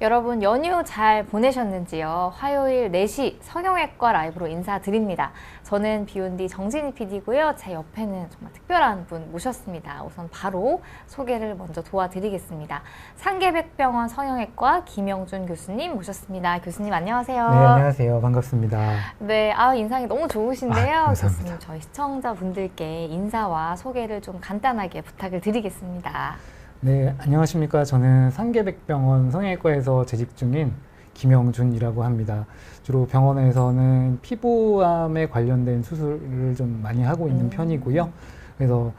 여러분 연휴 잘 보내셨는지요? 화요일 4시 성형외과 라이브로 인사드립니다. 저는 비욘디 정진희 PD고요. 제 옆에는 정말 특별한 분 모셨습니다. 우선 바로 소개를 먼저 도와드리겠습니다. 상계백병원 성형외과 김영준 교수님 모셨습니다. 교수님 안녕하세요. 네, 안녕하세요. 반갑습니다. 네, 인상이 너무 좋으신데요. 감사합니다. 교수님 저희 시청자분들께 인사와 소개를 좀 간단하게 부탁을 드리겠습니다. 네, 안녕하십니까. 저는 상계백병원 성형외과에서 재직 중인 김영준이라고 합니다. 주로 병원에서는 피부암에 관련된 수술을 좀 많이 하고 있는 편이고요. 그래서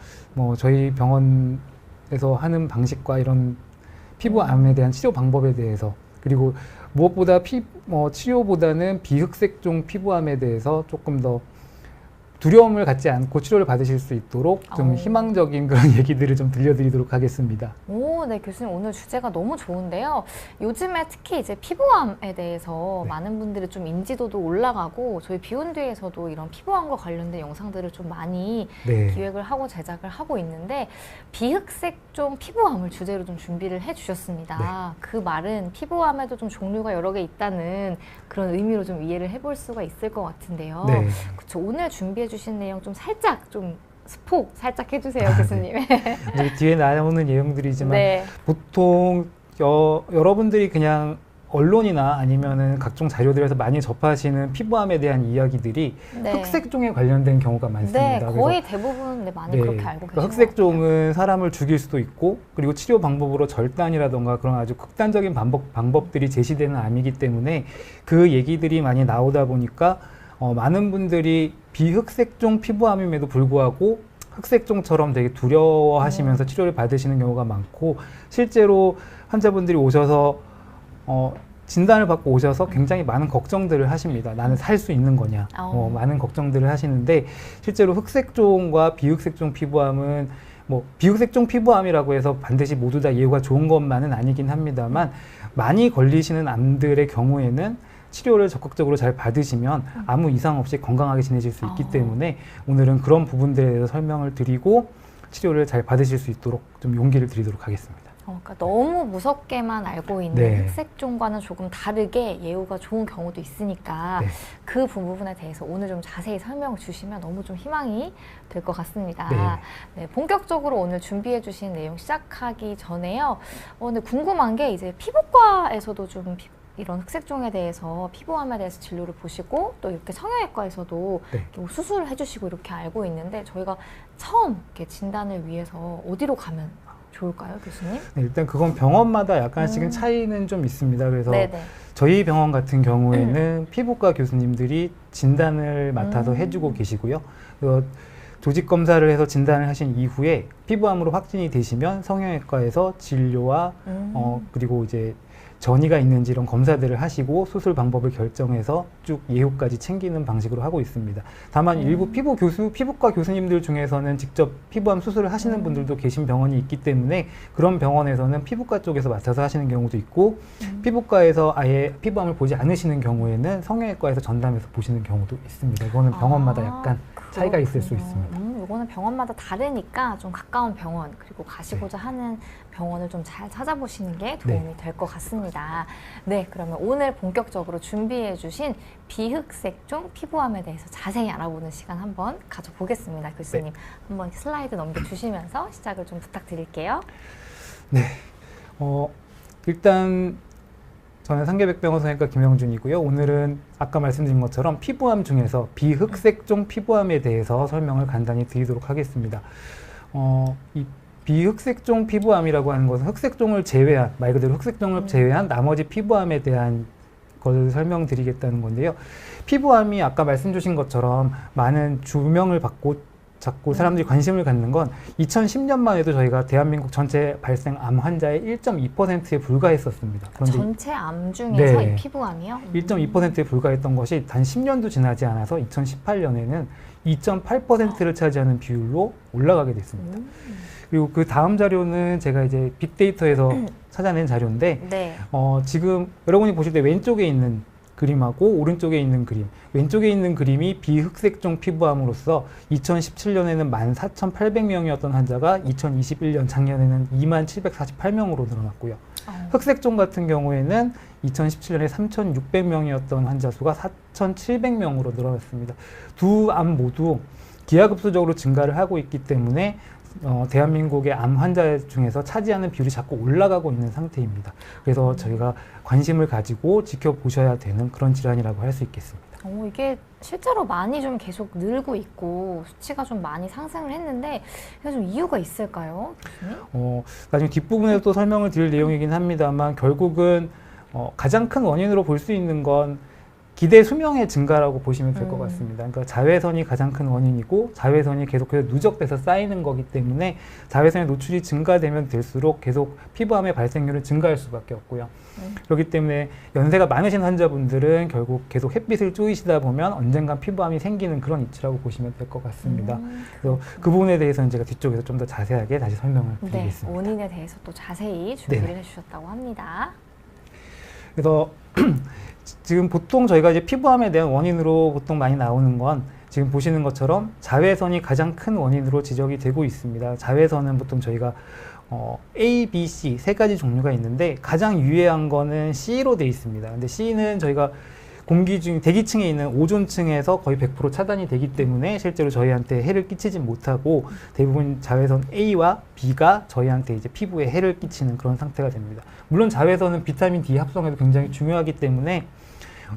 저희 병원에서 하는 방식과 이런 피부암에 대한 치료 방법에 대해서, 그리고 무엇보다 치료보다는 비흑색종 피부암에 대해서 조금 더 두려움을 갖지 않고 치료를 받으실 수 있도록 좀 희망적인 그런 얘기들을 좀 들려드리도록 하겠습니다. 네, 교수님 오늘 주제가 너무 좋은데요. 요즘에 특히 이제 피부암에 대해서 네. 많은 분들이 좀 인지도도 올라가고 저희 비욘드에서도 이런 피부암과 관련된 영상들을 좀 많이 네. 기획을 하고 제작을 하고 있는데 비흑색종 피부암을 주제로 좀 준비를 해주셨습니다. 네. 그 말은 피부암에도 좀 종류가 여러 개 있다는 그런 의미로 좀 이해를 해볼 수가 있을 것 같은데요. 네. 그쵸, 오늘 준비해 주신 내용 좀 살짝 좀 스포 살짝 해주세요, 교수님. 네. 뒤에 나오는 내용들이지만 네. 보통 여러분들이 그냥 언론이나 아니면은 각종 자료들에서 많이 접하시는 피부암에 대한 이야기들이 네. 흑색종에 관련된 경우가 많습니다. 네, 거의 대부분 많이 그렇게 알고 계신 흑색종은 사람을 죽일 수도 있고, 그리고 치료 방법으로 절단이라던가 그런 아주 극단적인 방법들이 제시되는 암이기 때문에 그 얘기들이 많이 나오다 보니까 많은 분들이 비흑색종 피부암임에도 불구하고 흑색종처럼 되게 두려워하시면서 치료를 받으시는 경우가 많고, 실제로 환자분들이 오셔서 진단을 받고 오셔서 굉장히 많은 걱정들을 하십니다. 나는 살 수 있는 거냐, 많은 걱정들을 하시는데, 실제로 흑색종과 비흑색종 피부암은 비흑색종 피부암이라고 해서 반드시 모두 다 예후가 좋은 것만은 아니긴 합니다만, 많이 걸리시는 암들의 경우에는 치료를 적극적으로 잘 받으시면 아무 이상 없이 건강하게 지내실 수 있기 때문에 오늘은 그런 부분들에 대해서 설명을 드리고 치료를 잘 받으실 수 있도록 좀 용기를 드리도록 하겠습니다. 그러니까 너무 무섭게만 알고 있는 네. 흑색종과는 조금 다르게 예후가 좋은 경우도 있으니까 네. 그 부분에 대해서 오늘 좀 자세히 설명을 주시면 너무 좀 희망이 될 것 같습니다. 네. 네, 본격적으로 오늘 준비해 주신 내용 시작하기 전에요. 근데 궁금한 게 이제 피부과에서도 좀 이런 흑색종에 대해서 피부암에 대해서 진료를 보시고 또 이렇게 성형외과에서도 네. 이렇게 수술을 해주시고 이렇게 알고 있는데 저희가 처음 이렇게 진단을 위해서 어디로 가면 좋을까요, 교수님? 네, 일단 그건 병원마다 약간씩은 차이는 좀 있습니다. 그래서 네네. 저희 병원 같은 경우에는 피부과 교수님들이 진단을 맡아서 해주고 계시고요. 조직 검사를 해서 진단을 하신 이후에 피부암으로 확진이 되시면 성형외과에서 진료와 그리고 이제 전이가 있는지 이런 검사들을 하시고 수술 방법을 결정해서 쭉 예후까지 챙기는 방식으로 하고 있습니다. 다만 일부 피부과 교수님들 중에서는 직접 피부암 수술을 하시는 분들도 계신 병원이 있기 때문에 그런 병원에서는 피부과 쪽에서 맡아서 하시는 경우도 있고, 피부과에서 아예 피부암을 보지 않으시는 경우에는 성형외과에서 전담해서 보시는 경우도 있습니다. 이거는 병원마다 약간 차이가 있을 수 있습니다. 이거는 병원마다 다르니까 좀 가까운 병원 그리고 가시고자 하는 병원을 좀 잘 찾아보시는 게 도움이 될 것 같습니다. 네, 그러면 오늘 본격적으로 준비해 주신 비흑색종 피부암에 대해서 자세히 알아보는 시간 한번 가져보겠습니다. 교수님, 네. 한번 슬라이드 넘겨주시면서 시작을 좀 부탁드릴게요. 네, 일단 저는 상계백병원 성형외과 김영준이고요. 오늘은 아까 말씀드린 것처럼 피부암 중에서 비흑색종 피부암에 대해서 설명을 간단히 드리도록 하겠습니다. 이 비흑색종 피부암이라고 하는 것은 흑색종을 제외한, 말 그대로 흑색종을 제외한 나머지 피부암에 대한 것을 설명드리겠다는 건데요. 피부암이 아까 말씀 주신 것처럼 많은 조명을 받고 자꾸 사람들이 관심을 갖는 건 2010년만 해도 저희가 대한민국 전체 발생 암 환자의 1.2%에 불과했었습니다. 그런데 전체 암 중에서 네. 이 피부암이요? 1.2%에 불과했던 것이 단 10년도 지나지 않아서 2018년에는 2.8%를 차지하는 비율로 올라가게 됐습니다. 그리고 그 다음 자료는 제가 이제 빅데이터에서 찾아낸 자료인데, 네. 지금 여러분이 보실 때 왼쪽에 있는 그림하고 오른쪽에 있는 그림, 왼쪽에 있는 그림이 비흑색종 피부암으로서 2017년에는 14,800명이었던 환자가 2021년 작년에는 27,748명으로 늘어났고요. 흑색종 같은 경우에는 2017년에 3,600명이었던 환자 수가 4,700명으로 늘어났습니다. 두 암 모두 기하급수적으로 증가를 하고 있기 때문에 대한민국의 암 환자 중에서 차지하는 비율이 자꾸 올라가고 있는 상태입니다. 그래서 저희가 관심을 가지고 지켜보셔야 되는 그런 질환이라고 할 수 있겠습니다. 이게 실제로 많이 좀 계속 늘고 있고 수치가 좀 많이 상승을 했는데 이게 좀 이유가 있을까요, 교수님? 나중에 뒷부분에서 또 설명을 드릴 내용이긴 합니다만 결국은 가장 큰 원인으로 볼 수 있는 건 기대 수명의 증가라고 보시면 될 것 같습니다. 그러니까 자외선이 가장 큰 원인이고 자외선이 계속해서 누적돼서 쌓이는 거기 때문에 자외선의 노출이 증가되면 될수록 계속 피부암의 발생률은 증가할 수밖에 없고요. 그렇기 때문에 연세가 많으신 환자분들은 결국 계속 햇빛을 쬐시다 보면 언젠간 피부암이 생기는 그런 이치라고 보시면 될 것 같습니다. 그래서 그 부분에 대해서는 제가 뒤쪽에서 좀 더 자세하게 다시 설명을 드리겠습니다. 네, 원인에 대해서 또 자세히 준비를 해주셨다고 합니다. 그래서 지금 보통 저희가 이제 피부암에 대한 원인으로 보통 많이 나오는 건 지금 보시는 것처럼 자외선이 가장 큰 원인으로 지적이 되고 있습니다. 자외선은 보통 저희가 A, B, C 세 가지 종류가 있는데 가장 유해한 거는 C로 되어 있습니다. 근데 C는 저희가 공기 중 대기층에 있는 오존층에서 거의 100% 차단이 되기 때문에 실제로 저희한테 해를 끼치지 못하고 대부분 자외선 A와 B가 저희한테 이제 피부에 해를 끼치는 그런 상태가 됩니다. 물론 자외선은 비타민 D 합성에도 굉장히 중요하기 때문에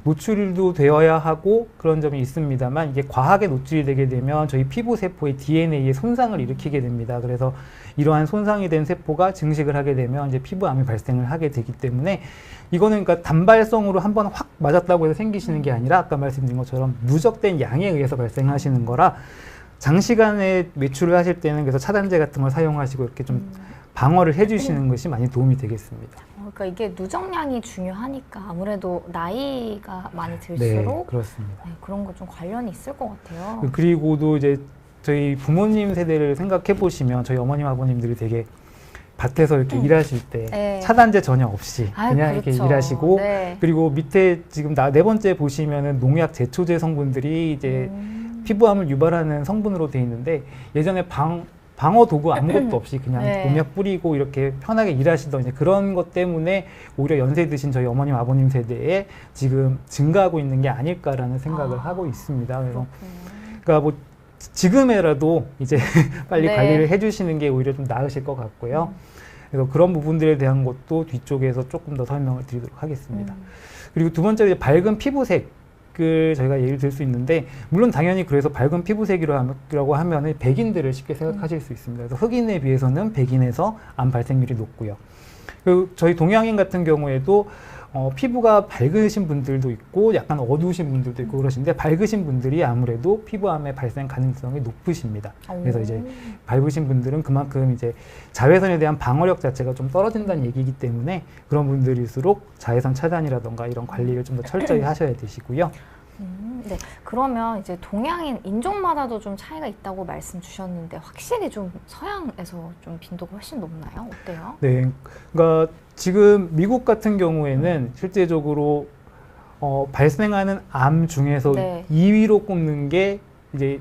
노출도 되어야 하고 그런 점이 있습니다만 이게 과하게 노출이 되게 되면 저희 피부 세포의 DNA에 손상을 일으키게 됩니다. 그래서 이러한 손상이 된 세포가 증식을 하게 되면 이제 피부암이 발생을 하게 되기 때문에 이거는 그러니까 단발성으로 한번 확 맞았다고 해서 생기시는 게 아니라 아까 말씀드린 것처럼 누적된 양에 의해서 발생하시는 거라 장시간에 외출을 하실 때는 그래서 차단제 같은 걸 사용하시고 이렇게 좀 방어를 해주시는 것이 많이 도움이 되겠습니다. 그러니까 이게 누적량이 중요하니까 아무래도 나이가 많이 들수록 네, 그렇습니다. 네, 그런 거 좀 관련이 있을 것 같아요. 그리고도 이제 저희 부모님 세대를 생각해 보시면 저희 어머님 아버님들이 되게 밭에서 이렇게 일하실 때 네. 차단제 전혀 없이 그냥 그렇죠. 이렇게 일하시고 네. 그리고 밑에 지금 네 번째 보시면은 농약 제초제 성분들이 이제 피부암을 유발하는 성분으로 돼 있는데 예전에 방어 도구 아무것도 없이 그냥 네. 농약 뿌리고 이렇게 편하게 일하시던 이제 그런 것 때문에 오히려 연세 드신 저희 어머님 아버님 세대에 지금 증가하고 있는 게 아닐까라는 생각을 하고 있습니다. 그래서 그러니까 뭐 지금에라도 이제 빨리 네. 관리를 해주시는 게 오히려 좀 나으실 것 같고요. 그래서 그런 부분들에 대한 것도 뒤쪽에서 조금 더 설명을 드리도록 하겠습니다. 그리고 두 번째로 이제 밝은 피부색을 저희가 예를 들 수 있는데 물론 당연히 그래서 밝은 피부색이라고 하면은 백인들을 쉽게 생각하실 수 있습니다. 그래서 흑인에 비해서는 백인에서 암 발생률이 높고요. 그리고 저희 동양인 같은 경우에도 피부가 밝으신 분들도 있고 약간 어두우신 분들도 있고 그러신데 밝으신 분들이 아무래도 피부암의 발생 가능성이 높으십니다. 그래서 이제 밝으신 분들은 그만큼 이제 자외선에 대한 방어력 자체가 좀 떨어진다는 얘기이기 때문에 그런 분들일수록 자외선 차단이라던가 이런 관리를 좀 더 철저히 하셔야 되시고요. 네. 그러면 이제 동양인 인종마다도 좀 차이가 있다고 말씀 주셨는데 확실히 좀 서양에서 좀 빈도가 훨씬 높나요? 어때요? 네. 그러니까 지금 미국 같은 경우에는 실제적으로 발생하는 암 중에서 네. 2위로 꼽는 게 이제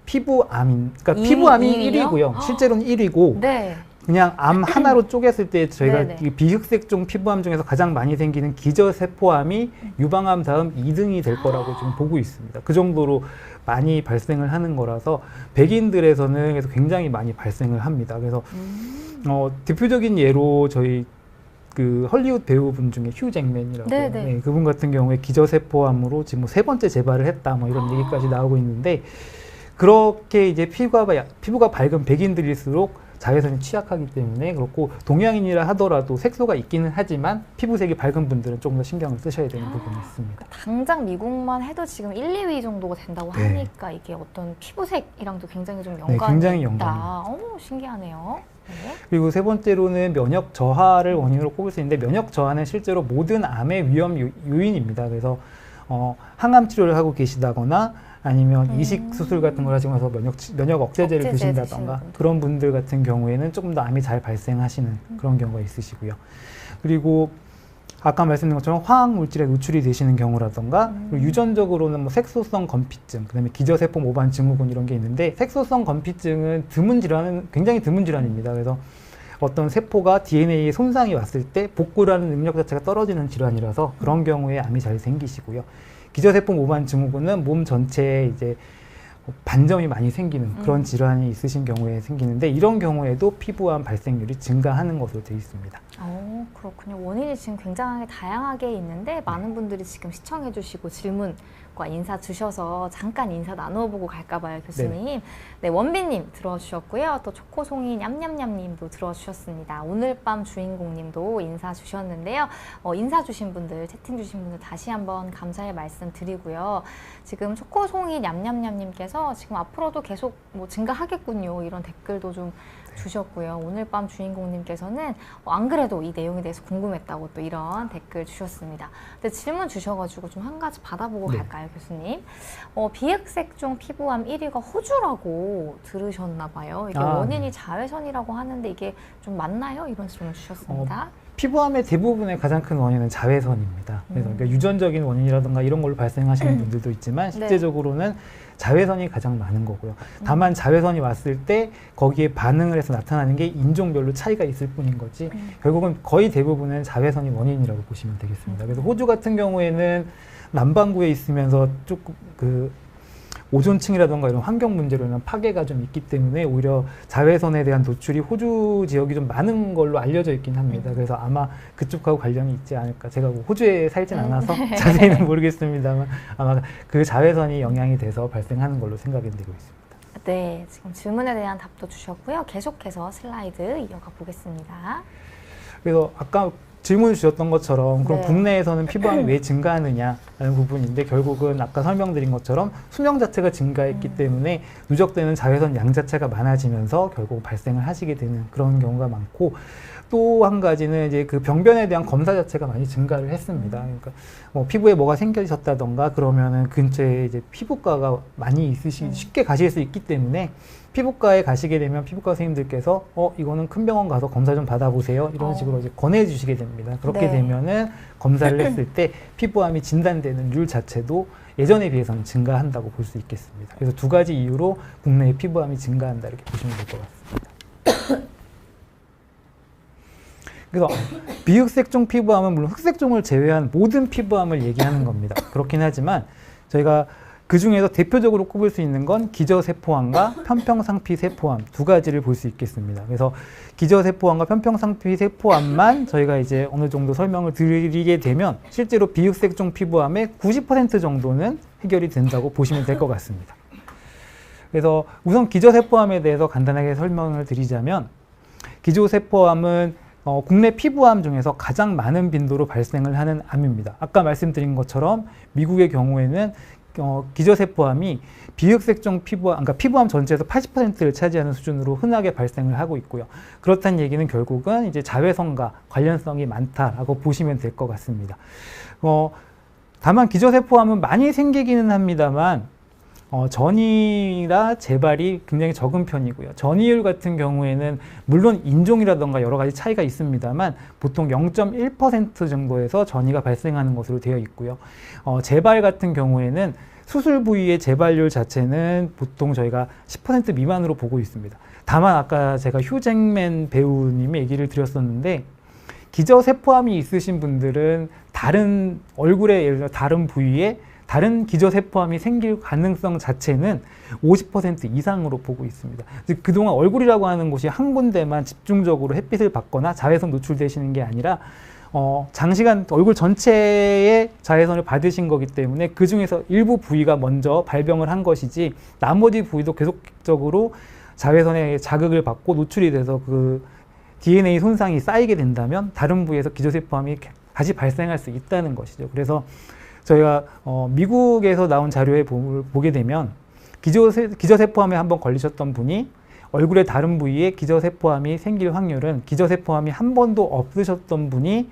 피부암인, 그러니까 2위, 피부암이 2위요? 1위고요. 실제로는 1위고 네. 그냥 암 하나로 쪼갰을 때 저희가 네네. 이 비흑색종 피부암 중에서 가장 많이 생기는 기저세포암이 유방암 다음 2등이 될 거라고 지금 보고 있습니다. 그 정도로 많이 발생을 하는 거라서 백인들에서는 그래서 굉장히 많이 발생을 합니다. 그래서 대표적인 예로 저희 그 헐리우드 배우분 중에 휴 잭맨이라고 네, 그분 같은 경우에 기저세포암으로 지금 뭐 3번째 재발을 했다 뭐 이런 얘기까지 나오고 있는데 그렇게 이제 피부가 밝은 백인들일수록 자외선이 취약하기 때문에 그렇고 동양인이라 하더라도 색소가 있기는 하지만 피부색이 밝은 분들은 조금 더 신경을 쓰셔야 되는 부분이 있습니다. 당장 미국만 해도 지금 1, 2위 정도가 된다고 네. 하니까 이게 어떤 피부색이랑도 굉장히 좀 연관이 굉장히 있다. 연관이 신기하네요. 네. 그리고 세 번째로는 면역 저하를 원인으로 꼽을 수 있는데 면역 저하는 실제로 모든 암의 위험 요인입니다. 그래서 항암 치료를 하고 계시다거나 아니면 이식 수술 같은 걸 하시고 나서 면역 억제제를 드신다던가 그런 분들 같은 경우에는 조금 더 암이 잘 발생하시는 그런 경우가 있으시고요. 그리고 아까 말씀드린 것처럼 화학 물질에 노출이 되시는 경우라던가 그리고 유전적으로는 뭐 색소성 건피증, 그다음에 기저세포 모반 증후군 이런 게 있는데 색소성 건피증은 드문 질환은 굉장히 드문 질환입니다. 그래서 어떤 세포가 DNA에 손상이 왔을 때 복구라는 능력 자체가 떨어지는 질환이라서 그런 경우에 암이 잘 생기시고요. 기저세포 모반 증후군은 몸 전체에 이제 반점이 많이 생기는 그런 질환이 있으신 경우에 생기는데 이런 경우에도 피부암 발생률이 증가하는 것으로 되어 있습니다. 그렇군요. 원인이 지금 굉장히 다양하게 있는데 많은 분들이 지금 시청해 주시고 질문과 인사 주셔서 잠깐 인사 나눠보고 갈까 봐요, 교수님. 네, 원빈님 들어주셨고요. 또 초코송이 냠냠냠님도 들어주셨습니다. 오늘 밤 주인공님도 인사 주셨는데요. 인사 주신 분들, 채팅 주신 분들 다시 한번 감사의 말씀 드리고요. 지금 초코송이 냠냠냠님께서 지금 앞으로도 계속 뭐 증가하겠군요. 이런 댓글도 좀 주셨고요. 오늘 밤 주인공님께서는 안 그래도 이 내용에 대해서 궁금했다고 또 이런 댓글 주셨습니다. 근데 질문 주셔가지고 좀 한 가지 받아보고 갈까요, 교수님? 비흑색종 피부암 1위가 호주라고 들으셨나 봐요. 이게 원인이 자외선이라고 하는데 이게 좀 맞나요? 이런 질문 주셨습니다. 피부암의 대부분의 가장 큰 원인은 자외선입니다. 그래서 그러니까 유전적인 원인이라든가 이런 걸로 발생하시는 분들도 있지만 실제적으로는 자외선이 가장 많은 거고요. 다만 자외선이 왔을 때 거기에 반응을 해서 나타나는 게 인종별로 차이가 있을 뿐인 거지 결국은 거의 대부분은 자외선이 원인이라고 보시면 되겠습니다. 그래서 호주 같은 경우에는 남반구에 있으면서 조금 오존층이라던가 이런 환경 문제로 인한 파괴가 좀 있기 때문에 오히려 자외선에 대한 노출이 호주 지역이 좀 많은 걸로 알려져 있긴 합니다. 그래서 아마 그쪽하고 관련이 있지 않을까. 제가 뭐 호주에 살진 않아서 자세히는 모르겠습니다만 아마 그 자외선이 영향이 돼서 발생하는 걸로 생각이 되고 있습니다. 네, 지금 질문에 대한 답도 주셨고요. 계속해서 슬라이드 이어가 보겠습니다. 그래서 아까 질문 주셨던 것처럼 그럼 국내에서는 피부암이 왜 증가하느냐라는 부분인데 결국은 아까 설명드린 것처럼 수명 자체가 증가했기 때문에 누적되는 자외선 양 자체가 많아지면서 결국 발생을 하시게 되는 그런 경우가 많고 또 한 가지는 이제 그 병변에 대한 검사 자체가 많이 증가를 했습니다. 그러니까 뭐 피부에 뭐가 생겨졌다던가 그러면은 근처에 이제 피부과가 많이 쉽게 가실 수 있기 때문에 피부과에 가시게 되면 피부과 선생님들께서 이거는 큰 병원 가서 검사 좀 받아보세요. 이런 식으로 이제 권해주시게 됩니다. 그렇게 되면은 검사를 했을 때 피부암이 진단되는 률 자체도 예전에 비해서는 증가한다고 볼 수 있겠습니다. 그래서 두 가지 이유로 국내의 피부암이 증가한다 이렇게 보시면 될 것 같습니다. 그래서 비흑색종 피부암은 물론 흑색종을 제외한 모든 피부암을 얘기하는 겁니다. 그렇긴 하지만 저희가 그 중에서 대표적으로 꼽을 수 있는 건 기저세포암과 편평상피세포암 두 가지를 볼 수 있겠습니다. 그래서 기저세포암과 편평상피세포암만 저희가 이제 어느 정도 설명을 드리게 되면 실제로 비흑색종 피부암의 90% 정도는 해결이 된다고 보시면 될 것 같습니다. 그래서 우선 기저세포암에 대해서 간단하게 설명을 드리자면 기저세포암은 국내 피부암 중에서 가장 많은 빈도로 발생을 하는 암입니다. 아까 말씀드린 것처럼 미국의 경우에는 기저세포암이 비흑색종 피부암, 그러니까 피부암 전체에서 80%를 차지하는 수준으로 흔하게 발생을 하고 있고요. 그렇다는 얘기는 결국은 이제 자외선과 관련성이 많다라고 보시면 될 것 같습니다. 다만 기저세포암은 많이 생기기는 합니다만 전이나 재발이 굉장히 적은 편이고요. 전이율 같은 경우에는 물론 인종이라던가 여러 가지 차이가 있습니다만 보통 0.1% 정도에서 전이가 발생하는 것으로 되어 있고요. 재발 같은 경우에는 수술 부위의 재발률 자체는 보통 저희가 10% 미만으로 보고 있습니다. 다만 아까 제가 휴잭맨 배우님이 얘기를 드렸었는데 기저세포암이 있으신 분들은 다른 얼굴의 예를 들어 다른 부위에 다른 기저세포암이 생길 가능성 자체는 50% 이상으로 보고 있습니다. 즉 그동안 얼굴이라고 하는 곳이 한 군데만 집중적으로 햇빛을 받거나 자외선 노출되시는 게 아니라 장시간 얼굴 전체에 자외선을 받으신 거기 때문에 그 중에서 일부 부위가 먼저 발병을 한 것이지 나머지 부위도 계속적으로 자외선에 자극을 받고 노출이 돼서 그 DNA 손상이 쌓이게 된다면 다른 부위에서 기저세포암이 다시 발생할 수 있다는 것이죠. 그래서 저희가 미국에서 나온 자료에 보게 되면 기저세포암에 한번 걸리셨던 분이 얼굴의 다른 부위에 기저세포암이 생길 확률은 기저세포암이 한 번도 없으셨던 분이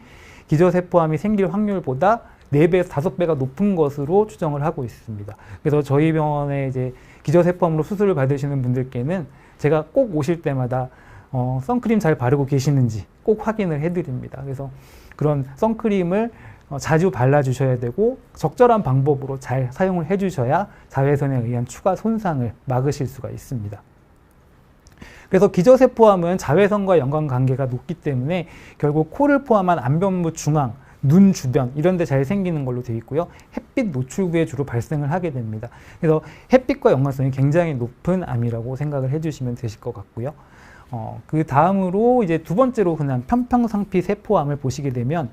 기저세포암이 생길 확률보다 4배에서 5배가 높은 것으로 추정을 하고 있습니다. 그래서 저희 병원에 이제 기저세포암으로 수술을 받으시는 분들께는 제가 꼭 오실 때마다 선크림 잘 바르고 계시는지 꼭 확인을 해드립니다. 그래서 그런 선크림을 자주 발라주셔야 되고 적절한 방법으로 잘 사용을 해주셔야 자외선에 의한 추가 손상을 막으실 수가 있습니다. 그래서 기저세포암은 자외선과 연관관계가 높기 때문에 결국 코를 포함한 안면부 중앙, 눈 주변 이런 데 잘 생기는 걸로 되어 있고요. 햇빛 노출부에 주로 발생을 하게 됩니다. 그래서 햇빛과 연관성이 굉장히 높은 암이라고 생각을 해주시면 되실 것 같고요. 그 다음으로 이제 두 번째로 흔한 편평상피 세포암을 보시게 되면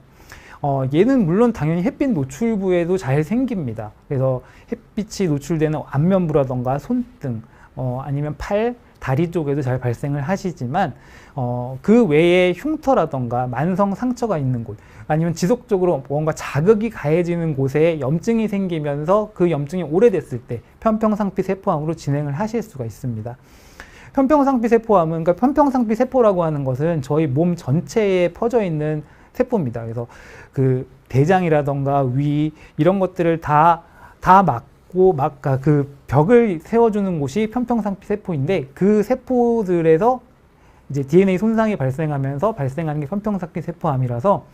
얘는 물론 당연히 햇빛 노출부에도 잘 생깁니다. 그래서 햇빛이 노출되는 안면부라던가 손등, 아니면 팔, 다리 쪽에도 잘 발생을 하시지만 그 외에 흉터라던가 만성 상처가 있는 곳 아니면 지속적으로 뭔가 자극이 가해지는 곳에 염증이 생기면서 그 염증이 오래됐을 때 편평상피 세포암으로 진행을 하실 수가 있습니다. 편평상피 세포암은 그러니까 편평상피 세포라고 하는 것은 저희 몸 전체에 퍼져 있는 세포입니다. 그래서 그 대장이라던가 위 이런 것들을 다 막고 그 벽을 세워주는 곳이 편평상피 세포인데 그 세포들에서 이제 DNA 손상이 발생하면서 발생하는 게 편평상피 세포암이라서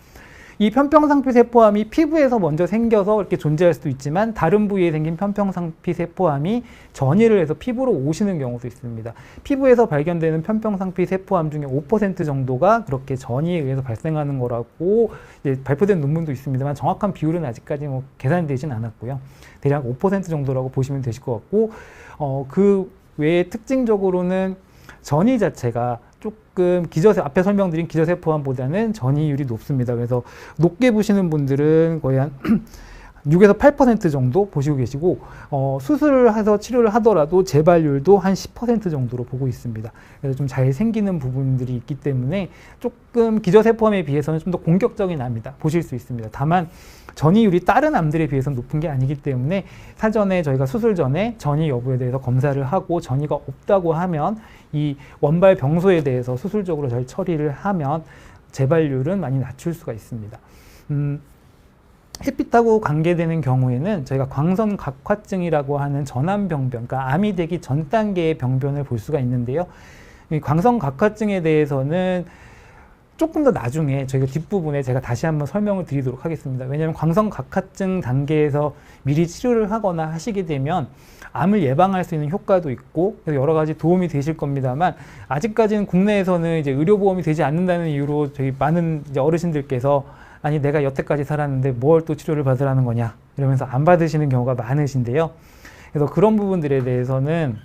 이 편평상피 세포암이 피부에서 먼저 생겨서 이렇게 존재할 수도 있지만 다른 부위에 생긴 편평상피 세포암이 전이를 해서 피부로 오시는 경우도 있습니다. 피부에서 발견되는 편평상피 세포암 중에 5% 정도가 그렇게 전이에 의해서 발생하는 거라고 이제 발표된 논문도 있습니다만 정확한 비율은 아직까지 뭐 계산되진 않았고요. 대략 5% 정도라고 보시면 되실 것 같고 그 외에 특징적으로는 전이 자체가 조금 앞에 설명드린 기저세포암보다는 전이율이 높습니다. 그래서 높게 보시는 분들은 거의 한 6에서 8% 정도 보시고 계시고 수술을 해서 치료를 하더라도 재발률도 한 10% 정도로 보고 있습니다. 그래서 좀 잘 생기는 부분들이 있기 때문에 조금 기저세포암에 비해서는 좀 더 공격적인 암이다 보실 수 있습니다. 다만 전이율이 다른 암들에 비해서는 높은 게 아니기 때문에 사전에 저희가 수술 전에 전이 여부에 대해서 검사를 하고 전이가 없다고 하면 이 원발 병소에 대해서 수술적으로 잘 처리를 하면 재발률은 많이 낮출 수가 있습니다. 햇빛하고 관계되는 경우에는 저희가 광선각화증이라고 하는 전암병변, 그러니까 암이 되기 전 단계의 병변을 볼 수가 있는데요. 이 광선각화증에 대해서는 조금 더 나중에 저희가 뒷부분에 제가 다시 한번 설명을 드리도록 하겠습니다. 왜냐하면 광선각화증 단계에서 미리 치료를 하거나 하시게 되면 암을 예방할 수 있는 효과도 있고 여러 가지 도움이 되실 겁니다만 아직까지는 국내에서는 이제 의료보험이 되지 않는다는 이유로 저희 많은 이제 어르신들께서 아니 내가 여태까지 살았는데 뭘 또 치료를 받으라는 거냐 이러면서 안 받으시는 경우가 많으신데요. 그래서 그런 부분들에 대해서는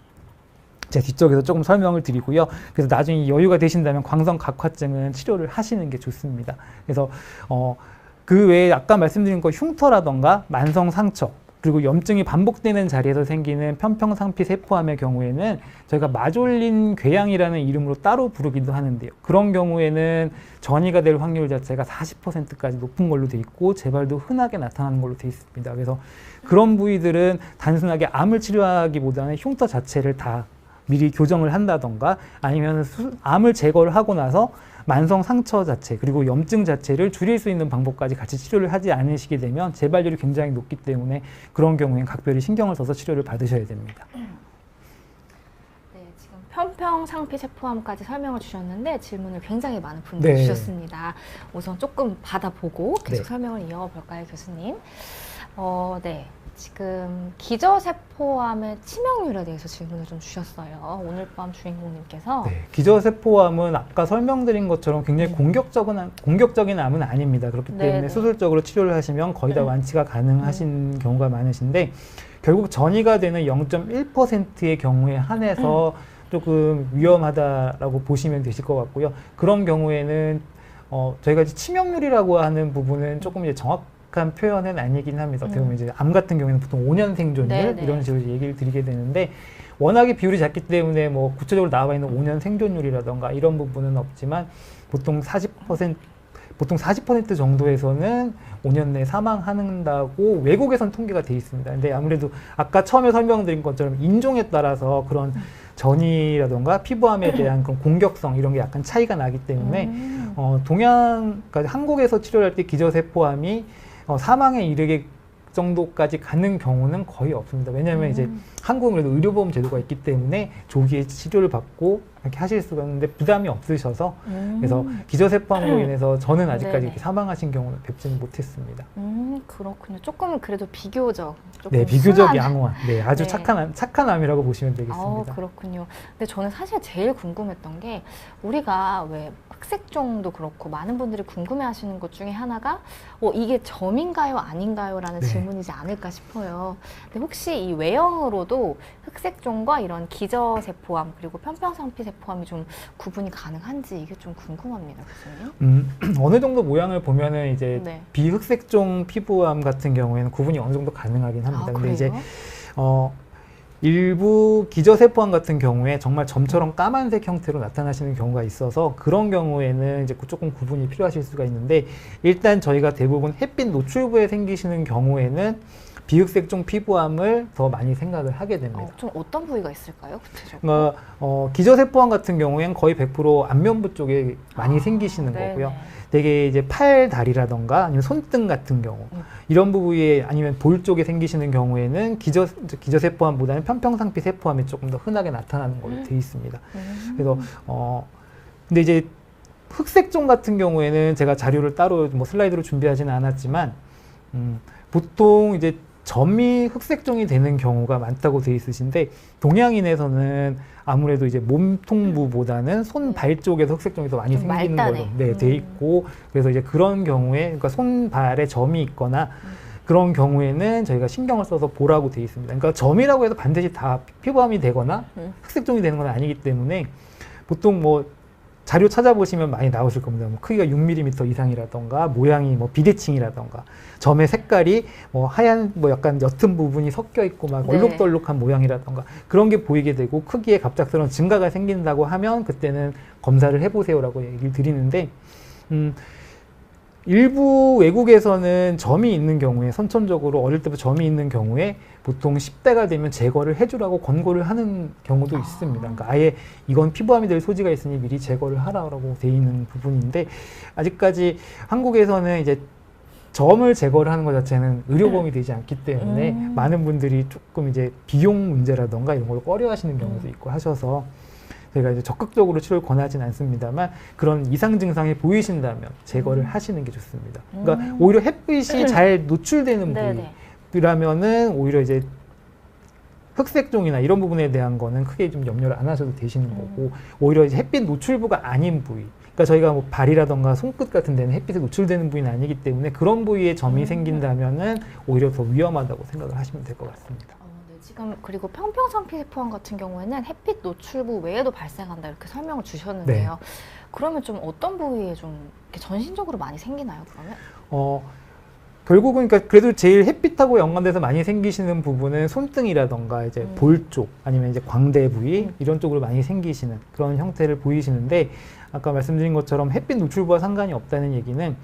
제가 뒤쪽에서 조금 설명을 드리고요. 그래서 나중에 여유가 되신다면 광선각화증은 치료를 하시는 게 좋습니다. 그래서 그 외에 아까 말씀드린 거 흉터라던가 만성 상처 그리고 염증이 반복되는 자리에서 생기는 편평상피 세포암의 경우에는 저희가 마졸린 궤양이라는 이름으로 따로 부르기도 하는데요. 그런 경우에는 전이가 될 확률 자체가 40%까지 높은 걸로 돼 있고 재발도 흔하게 나타나는 걸로 돼 있습니다. 그래서 그런 부위들은 단순하게 암을 치료하기보다는 흉터 자체를 다 미리 교정을 한다던가 아니면 암을 제거를 하고 나서 만성 상처 자체 그리고 염증 자체를 줄일 수 있는 방법까지 같이 치료를 하지 않으시게 되면 재발률이 굉장히 높기 때문에 그런 경우에는 각별히 신경을 써서 치료를 받으셔야 됩니다. 네, 지금 편평상피 세포암까지 설명을 주셨는데 질문을 굉장히 많은 분들이 주셨습니다. 우선 조금 받아보고 계속 설명을 이어볼까요, 교수님? 네. 지금 기저세포암의 치명률에 대해서 질문을 좀 주셨어요. 오늘 밤 주인공님께서. 네, 기저세포암은 아까 설명드린 것처럼 굉장히 공격적인 암은 아닙니다. 그렇기 때문에 수술적으로 치료를 하시면 거의 다 완치가 가능하신 경우가 많으신데 결국 전이가 되는 0.1%의 경우에 한해서 조금 위험하다라고 보시면 되실 것 같고요. 그런 경우에는 저희가 치명률이라고 하는 부분은 조금 이제 정확한 표현은 아니긴 합니다. 어떻게 보면 이제 암 같은 경우에는 보통 5년 생존율 이런 식으로 얘기를 드리게 되는데 워낙에 비율이 작기 때문에 뭐 구체적으로 나와 있는 5년 생존율이라던가 이런 부분은 없지만 보통 40% 정도에서는 5년 내에 사망한다고 외국에선 통계가 돼 있습니다. 근데 아무래도 아까 처음에 설명드린 것처럼 인종에 따라서 그런 전이라던가 피부암에 대한 그런 공격성 이런 게 약간 차이가 나기 때문에 그러니까 한국에서 치료를 할 때 기저세포암이 사망에 이르게 정도까지 가는 경우는 거의 없습니다. 왜냐하면 이제 한국은 그래도 의료보험 제도가 있기 때문에 조기에 치료를 받고 이렇게 하실 수가 있는데 부담이 없으셔서 그래서 기저세포암으로 인해서 저는 아직까지 네네. 이렇게 사망하신 경우는 뵙지는 못했습니다. 그렇군요. 조금은 그래도 비교적 네, 비교적 순한- 양호한, 네, 아주 네. 착한 암이라고 보시면 되겠습니다. 그렇군요. 근데 저는 사실 제일 궁금했던 게 우리가 왜 흑색종도 그렇고 많은 분들이 궁금해하시는 것 중에 하나가 이게 점인가요, 아닌가요? 라는 네. 질문이지 않을까 싶어요. 근데 혹시 이 외형으로도 흑색종과 이런 기저세포암 그리고 편평상피세포암이 좀 구분이 가능한지 이게 좀 궁금합니다, 교수님. 어느 정도 모양을 보면은 이제 네. 비흑색종 피부암 같은 경우에는 구분이 어느 정도 가능하긴 합니다. 근데 이제 일부 기저세포암 같은 경우에 정말 점처럼 까만색 형태로 나타나시는 경우가 있어서 그런 경우에는 이제 조금 구분이 필요하실 수가 있는데 일단 저희가 대부분 햇빛 노출부에 생기시는 경우에는 비흑색종 피부암을 더 많이 생각을 하게 됩니다. 좀 어떤 부위가 있을까요, 구체적으로? 그러니까 기저세포암 같은 경우에는 거의 100% 안면부 쪽에 많이 생기시는 네네. 거고요. 되게 이제 팔, 다리라던가 아니면 손등 같은 경우 이런 부위에 아니면 볼 쪽에 생기시는 경우에는 기저세포암보다는 편평상피 세포암이 조금 더 흔하게 나타나는 걸로 되어 있습니다. 그래서 근데 이제 흑색종 같은 경우에는 제가 자료를 따로 뭐 슬라이드로 준비하지는 않았지만 보통 이제 점이 흑색종이 되는 경우가 많다고 되어 있으신데 동양인에서는 아무래도 이제 몸통부보다는 손, 발 쪽에서 흑색종이 더 많이 좀 생기는 말단에. 걸로 돼 있고 그래서 이제 그런 경우에 그러니까 손, 발에 점이 있거나 그런 경우에는 저희가 신경을 써서 보라고 되어 있습니다. 그러니까 점이라고 해서 반드시 다 피부암이 되거나 흑색종이 되는 건 아니기 때문에 보통 뭐 자료 찾아보시면 많이 나오실 겁니다. 뭐 크기가 6mm 이상이라던가 모양이 뭐 비대칭이라던가 점의 색깔이 뭐 하얀 뭐 약간 옅은 부분이 섞여 있고 막 네. 얼룩덜룩한 모양이라던가 그런 게 보이게 되고 크기에 갑작스러운 증가가 생긴다고 하면 그때는 검사를 해보세요라고 얘기를 드리는데 일부 외국에서는 점이 있는 경우에 선천적으로 어릴 때부터 점이 있는 경우에 보통 10대가 되면 제거를 해주라고 권고를 하는 경우도 있습니다. 그러니까 아예 이건 피부암이 될 소지가 있으니 미리 제거를 하라고 돼 있는 부분인데 아직까지 한국에서는 이제 점을 제거를 하는 것 자체는 의료보험이 되지 않기 때문에 많은 분들이 조금 이제 비용 문제라던가 이런 걸 꺼려하시는 경우도 있고 하셔서 저희가 이제 적극적으로 치료를 권하지는 않습니다만 그런 이상 증상이 보이신다면 제거를 하시는 게 좋습니다. 그러니까 오히려 햇빛이 잘 노출되는 네네. 부위라면은 오히려 이제 흑색종이나 이런 부분에 대한 거는 크게 좀 염려를 안 하셔도 되시는 거고 오히려 이제 햇빛 노출부가 아닌 부위 그러니까 저희가 뭐 발이라던가 손끝 같은 데는 햇빛에 노출되는 부위는 아니기 때문에 그런 부위에 점이 생긴다면은 오히려 더 위험하다고 생각을 하시면 될 것 같습니다. 네, 지금 그리고 편평상피세포암 같은 경우에는 햇빛 노출부 외에도 발생한다 이렇게 설명을 주셨는데요. 그러면 좀 어떤 부위에 좀 이렇게 전신적으로 많이 생기나요? 그러면? 결국은 그러니까 그래도 제일 햇빛하고 연관돼서 많이 생기시는 부분은 손등이라던가 이제 볼 쪽 아니면 이제 광대 부위 이런 쪽으로 많이 생기시는 그런 형태를 보이시는데 아까 말씀드린 것처럼 햇빛 노출부와 상관이 없다는 얘기는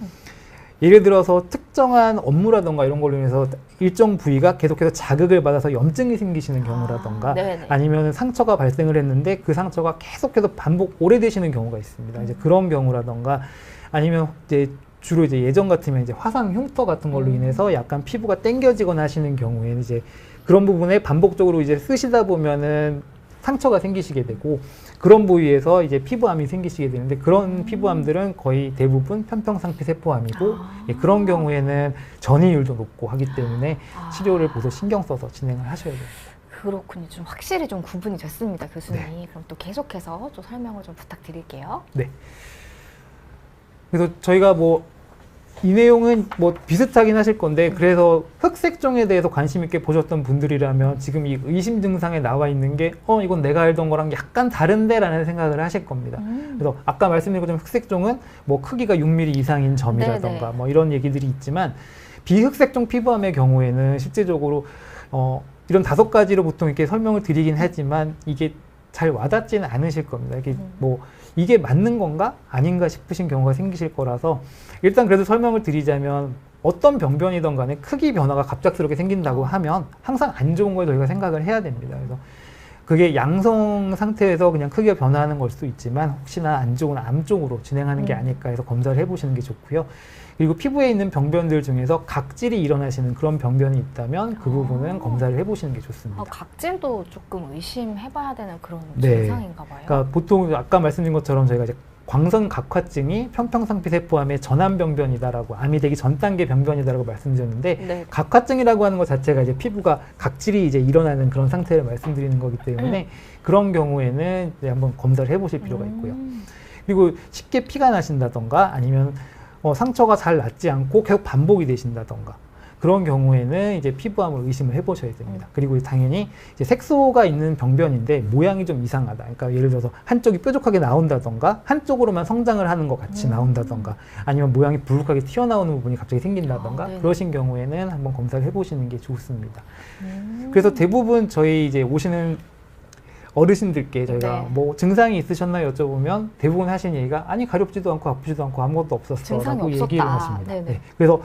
예를 들어서 특정한 업무라던가 이런 걸로 인해서 일정 부위가 계속해서 자극을 받아서 염증이 생기시는 경우라던가 아니면 상처가 발생을 했는데 그 상처가 계속해서 오래되시는 경우가 있습니다. 이제 그런 경우라던가 아니면 이제 주로 이제 예전 같으면 이제 화상 흉터 같은 걸로 인해서 약간 피부가 당겨지거나 하시는 경우에는 이제 그런 부분에 반복적으로 이제 쓰시다 보면은 상처가 생기시게 되고 그런 부위에서 이제 피부암이 생기시게 되는데 그런 피부암들은 거의 대부분 편평상피 세포암이고 예, 그런 경우에는 전이율도 높고 하기 때문에 치료를 보소 신경 써서 진행을 하셔야 됩니다. 그렇군요. 좀 확실히 좀 구분이 됐습니다, 교수님. 네. 그럼 또 계속해서 좀 설명을 좀 부탁드릴게요. 네. 그래서 저희가 뭐 이 내용은 뭐 비슷하긴 하실 건데 그래서 흑색종에 대해서 관심 있게 보셨던 분들이라면 지금 이 의심 증상에 나와 있는 게 이건 내가 알던 거랑 약간 다른데 라는 생각을 하실 겁니다. 그래서 아까 말씀드린 것처럼 흑색종은 뭐 크기가 6mm 이상인 점이라던가 네네. 뭐 이런 얘기들이 있지만 비흑색종 피부암의 경우에는 실제적으로 이런 5가지로 보통 이렇게 설명을 드리긴 하지만 이게 잘 와닿지는 않으실 겁니다. 이게 뭐 이게 맞는 건가 아닌가 싶으신 경우가 생기실 거라서 일단 그래도 설명을 드리자면 어떤 병변이든 간에 크기 변화가 갑작스럽게 생긴다고 하면 항상 안 좋은 걸 저희가 생각을 해야 됩니다. 그래서 그게 양성 상태에서 그냥 크기가 변화하는 걸 수도 있지만 혹시나 안 좋은 암 쪽으로 진행하는 게 아닐까 해서 검사를 해보시는 게 좋고요. 그리고 피부에 있는 병변들 중에서 각질이 일어나시는 그런 병변이 있다면 그 부분은 검사를 해보시는 게 좋습니다. 각질도 조금 의심해봐야 되는 그런 네. 증상인가 봐요. 그러니까 보통 아까 말씀드린 것처럼 저희가 이제 광선 각화증이 편평상피세포암의 전암병변이다라고, 암이 되기 전 단계 병변이다라고 말씀드렸는데, 네. 각화증이라고 하는 것 자체가 이제 피부가 각질이 이제 일어나는 그런 상태를 말씀드리는 거기 때문에 그런 경우에는 이제 한번 검사를 해보실 필요가 있고요. 그리고 쉽게 피가 나신다던가 아니면 상처가 잘 낫지 않고 계속 반복이 되신다던가 그런 경우에는 이제 피부암을 의심을 해보셔야 됩니다. 그리고 당연히 이제 색소가 있는 병변인데 모양이 좀 이상하다. 그러니까 예를 들어서 한쪽이 뾰족하게 나온다던가 한쪽으로만 성장을 하는 것 같이 나온다던가 아니면 모양이 불룩하게 튀어나오는 부분이 갑자기 생긴다던가 그러신 경우에는 한번 검사를 해보시는 게 좋습니다. 그래서 대부분 저희 이제 오시는 어르신들께 저희가 뭐 증상이 있으셨나요 여쭤보면 대부분 하시는 얘기가 아니 가렵지도 않고 아프지도 않고 아무것도 없었어 라고 얘기를 하십니다. 네. 그래서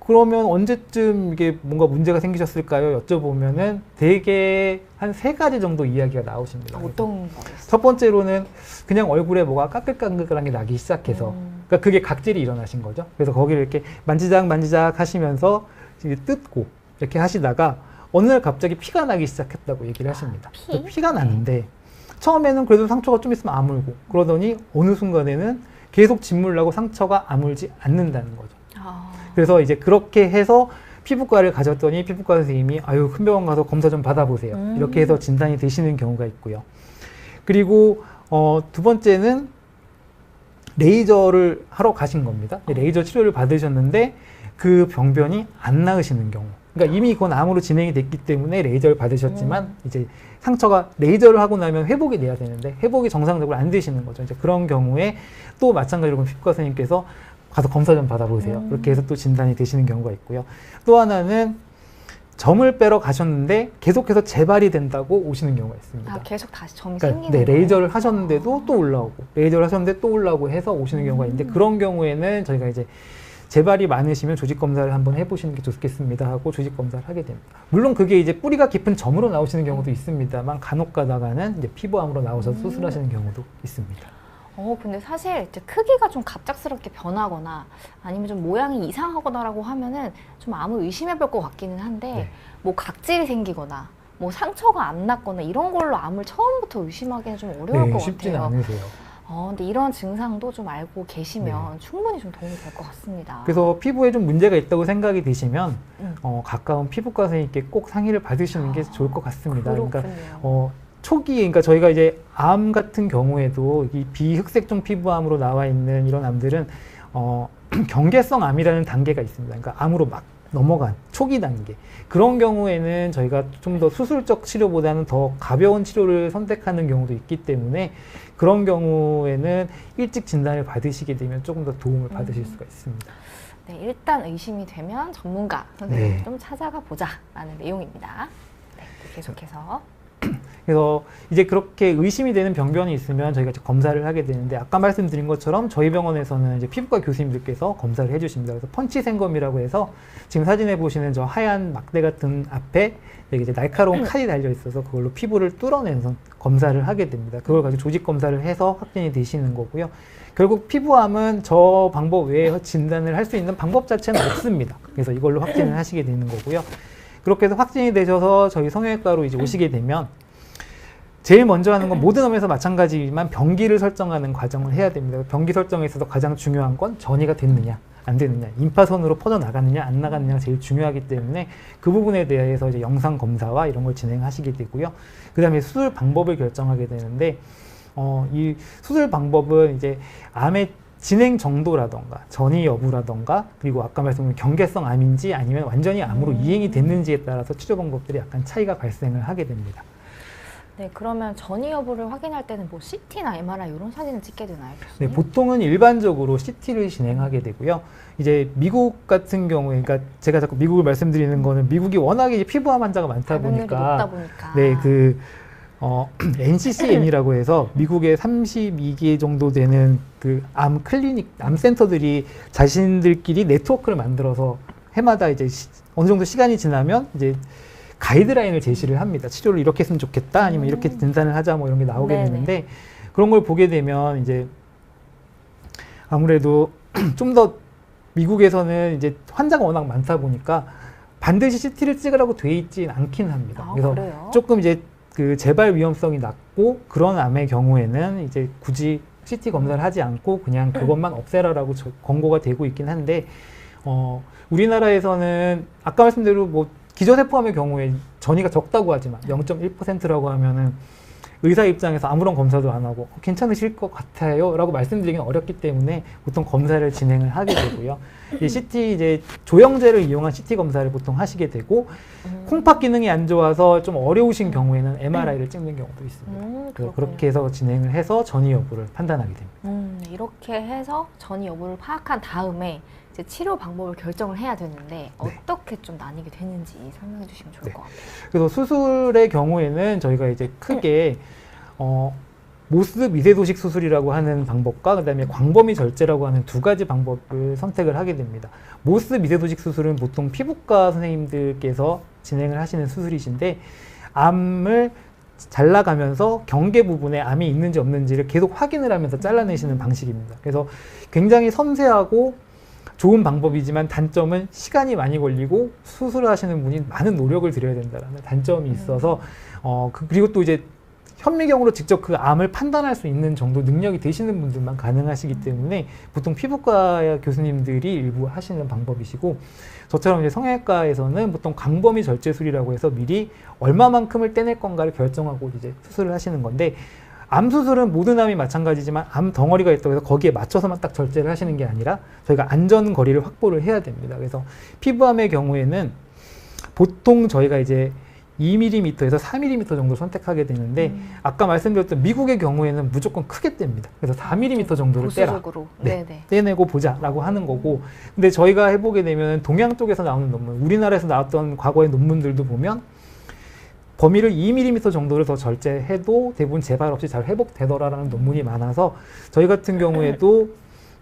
그러면 언제쯤 이게 뭔가 문제가 생기셨을까요? 여쭤보면은 대개 한 3가지 정도 이야기가 나오십니다. 어떤 거였어요? 첫 번째로는 그냥 얼굴에 뭐가 까끌까끌한 게 나기 시작해서 그러니까 그게 각질이 일어나신 거죠. 그래서 거기를 이렇게 만지작 하시면서 이제 뜯고 이렇게 하시다가 어느 날 갑자기 피가 나기 시작했다고 얘기를 하십니다. 피가 나는데 처음에는 그래도 상처가 좀 있으면 아물고 그러더니 어느 순간에는 계속 진물 나고 상처가 아물지 않는다는 거죠. 그래서 이제 그렇게 해서 피부과를 가셨더니 피부과 선생님이 아유 큰 병원 가서 검사 좀 받아보세요. 이렇게 해서 진단이 되시는 경우가 있고요. 그리고 두 번째는 레이저를 하러 가신 겁니다. 레이저 치료를 받으셨는데 그 병변이 안 나으시는 경우. 그러니까 이미 그건 암으로 진행이 됐기 때문에 레이저를 받으셨지만 이제 상처가 레이저를 하고 나면 회복이 돼야 되는데 회복이 정상적으로 안 되시는 거죠. 이제 그런 경우에 또 마찬가지로 피부과 선생님께서 가서 검사 좀 받아보세요. 그렇게 해서 또 진단이 되시는 경우가 있고요. 또 하나는 점을 빼러 가셨는데 계속해서 재발이 된다고 오시는 경우가 있습니다. 계속 다시 점이 그러니까 생기는 거예요? 레이저를 하셨는데도 또 올라오고 레이저를 하셨는데 또 올라오고 해서 오시는 경우가 있는데 그런 경우에는 저희가 이제 재발이 많으시면 조직 검사를 한번 해보시는 게 좋겠습니다 하고 조직 검사를 하게 됩니다. 물론 그게 이제 뿌리가 깊은 점으로 나오시는 경우도 있습니다만 간혹 가다가는 이제 피부암으로 나오셔서 수술하시는 경우도 있습니다. 근데 사실 이제 크기가 좀 갑작스럽게 변하거나 아니면 좀 모양이 이상하거나라고 하면은 좀 암을 의심해 볼 것 같기는 한데 뭐 각질이 생기거나 뭐 상처가 안 났거나 이런 걸로 암을 처음부터 의심하기는 좀 어려울 것 쉽지는 같아요. 않으세요. 근데 이런 증상도 좀 알고 계시면 충분히 좀 도움이 될 것 같습니다. 그래서 피부에 좀 문제가 있다고 생각이 되시면 가까운 피부과 선생님께 꼭 상의를 받으시는 게 좋을 것 같습니다. 그렇군요. 그러니까 초기, 그러니까 저희가 이제 암 같은 경우에도 이 비흑색종 피부암으로 나와 있는 이런 암들은 경계성 암이라는 단계가 있습니다. 그러니까 암으로 막 넘어간 초기 단계. 그런 경우에는 저희가 좀 더 수술적 치료보다는 더 가벼운 치료를 선택하는 경우도 있기 때문에 그런 경우에는 일찍 진단을 받으시게 되면 조금 더 도움을 받으실 수가 있습니다. 네, 일단 의심이 되면 전문가 선생님 좀 찾아가 보자라는 내용입니다. 네, 계속해서. 그래서 이제 그렇게 의심이 되는 병변이 있으면 저희가 이제 검사를 하게 되는데 아까 말씀드린 것처럼 저희 병원에서는 이제 피부과 교수님들께서 검사를 해주십니다. 그래서 펀치 생검이라고 해서 지금 사진에 보시는 저 하얀 막대 같은 앞에 여기 이제 날카로운 칼이 달려 있어서 그걸로 피부를 뚫어내서 검사를 하게 됩니다. 그걸 가지고 조직 검사를 해서 확진이 되시는 거고요. 결국 피부암은 저 방법 외에 진단을 할 수 있는 방법 자체는 없습니다. 그래서 이걸로 확진을 하시게 되는 거고요. 그렇게 해서 확진이 되셔서 저희 성형외과로 이제 오시게 되면 제일 먼저 하는 건 모든 암에서 마찬가지지만 병기를 설정하는 과정을 해야 됩니다. 병기 설정에 있어서 가장 중요한 건 전이가 됐느냐 안 되느냐, 임파선으로 퍼져 나갔느냐 안 나갔느냐가 제일 중요하기 때문에 그 부분에 대해서 이제 영상 검사와 이런 걸 진행하시게 되고요. 그 다음에 수술 방법을 결정하게 되는데 이 수술 방법은 이제 암의 진행 정도라던가 전이 여부라던가 그리고 아까 말씀드린 경계성 암인지 아니면 완전히 암으로 이행이 됐는지에 따라서 치료 방법들이 약간 차이가 발생을 하게 됩니다. 네, 그러면 전이 여부를 확인할 때는 뭐 CT나 MRI 이런 사진을 찍게 되나요? 네, 보통은 일반적으로 CT를 진행하게 되고요. 이제 미국 같은 경우에, 그러니까 제가 자꾸 미국을 말씀드리는 거는 미국이 워낙에 이제 피부암 환자가 많다 보니까, 네, NCCN이라고 해서 미국에 32개 정도 되는 그 암 클리닉, 암 센터들이 자신들끼리 네트워크를 만들어서 해마다 이제 어느 정도 시간이 지나면 이제 가이드라인을 제시를 합니다. 치료를 이렇게 했으면 좋겠다, 아니면 이렇게 진단을 하자, 뭐 이런 게 나오게 네네. 되는데, 그런 걸 보게 되면 이제 아무래도 좀 더 미국에서는 이제 환자가 워낙 많다 보니까 반드시 CT를 찍으라고 돼 있진 않긴 합니다. 아, 그래서 그래요? 조금 이제 그 재발 위험성이 낮고 그런 암의 경우에는 이제 굳이 CT 검사를 하지 않고 그냥 그것만 없애라라고 권고가 되고 있긴 한데, 우리나라에서는 아까 말씀대로 뭐 기저세포암의 경우에 전이가 적다고 하지만 0.1%라고 하면은 의사 입장에서 아무런 검사도 안 하고 괜찮으실 것 같아요 라고 말씀드리기는 어렵기 때문에 보통 검사를 진행을 하게 되고요. 이 CT 이제 조영제를 이용한 CT 검사를 보통 하시게 되고, 콩팥 기능이 안 좋아서 좀 어려우신 경우에는 MRI를 찍는 경우도 있습니다. 그래서 그렇군요. 그렇게 해서 진행을 해서 전이 여부를 판단하게 됩니다. 이렇게 해서 전이 여부를 파악한 다음에 이제 치료 방법을 결정을 해야 되는데 어떻게 좀 나뉘게 되는지 설명해 주시면 좋을 네. 것 같아요. 그래서 수술의 경우에는 저희가 이제 크게 모스 미세도식 수술이라고 하는 방법과 그다음에 광범위 절제라고 하는 두 가지 방법을 선택을 하게 됩니다. 모스 미세도식 수술은 보통 피부과 선생님들께서 진행을 하시는 수술이신데, 암을 잘라가면서 경계 부분에 암이 있는지 없는지를 계속 확인을 하면서 잘라내시는 방식입니다. 그래서 굉장히 섬세하고 좋은 방법이지만 단점은 시간이 많이 걸리고 수술하시는 분이 많은 노력을 들여야 된다는 단점이 있어서, 그리고 또 이제 현미경으로 직접 그 암을 판단할 수 있는 정도 능력이 되시는 분들만 가능하시기 때문에 보통 피부과 교수님들이 일부 하시는 방법이시고, 저처럼 이제 성형외과에서는 보통 광범위 절제술이라고 해서 미리 얼마만큼을 떼낼 건가를 결정하고 이제 수술을 하시는 건데, 암 수술은 모든 암이 마찬가지지만 암 덩어리가 있다고 해서 거기에 맞춰서만 딱 절제를 하시는 게 아니라 저희가 안전 거리를 확보를 해야 됩니다. 그래서 피부암의 경우에는 보통 저희가 이제 2mm에서 4mm 정도 선택하게 되는데, 아까 말씀드렸던 미국의 경우에는 무조건 크게 뗍니다. 그래서 4mm 정도를 떼라. 보수적으로. 네, 네네. 떼내고 보자라고 하는 거고, 근데 저희가 해보게 되면 동양 쪽에서 나오는 논문, 우리나라에서 나왔던 과거의 논문들도 보면 범위를 2mm 정도를 더 절제해도 대부분 재발 없이 잘 회복되더라라는 논문이 많아서, 저희 같은 경우에도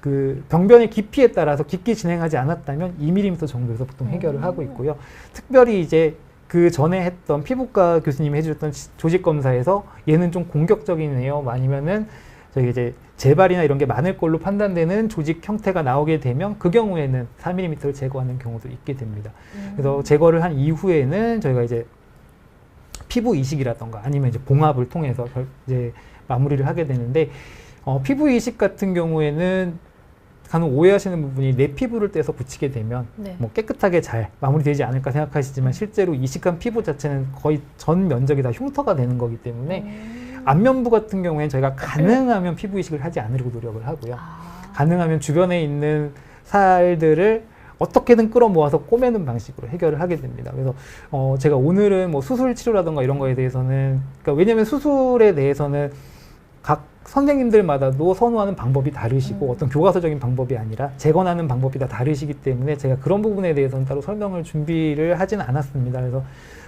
그 병변의 깊이에 따라서 깊게 진행하지 않았다면 2mm 정도에서 보통 해결을 하고 있고요. 특별히 이제 그 전에 했던 피부과 교수님이 해주셨던 조직 검사에서 얘는 좀 공격적이네요, 아니면은 저희 이제 재발이나 이런 게 많을 걸로 판단되는 조직 형태가 나오게 되면 그 경우에는 4mm를 제거하는 경우도 있게 됩니다. 그래서 제거를 한 이후에는 저희가 이제 피부 이식이라던가 아니면 이제 봉합을 통해서 이제 마무리를 하게 되는데, 피부 이식 같은 경우에는 간혹 오해하시는 부분이 내 피부를 떼서 붙이게 되면 네. 뭐 깨끗하게 잘 마무리되지 않을까 생각하시지만, 실제로 이식한 피부 자체는 거의 전 면적이 다 흉터가 되는 거기 때문에 안면부 같은 경우에는 저희가 가능하면 피부 이식을 하지 않으려고 노력을 하고요. 가능하면 주변에 있는 살들을 어떻게든 끌어모아서 꼬매는 방식으로 해결을 하게 됩니다. 그래서 제가 오늘은 뭐 수술 치료라든가 이런 거에 대해서는, 그러니까 왜냐하면 수술에 대해서는 각 선생님들마다도 선호하는 방법이 다르시고 어떤 교과서적인 방법이 아니라 재건하는 방법이 다 다르시기 때문에 제가 그런 부분에 대해서는 따로 설명을 준비를 하진 않았습니다. 그래서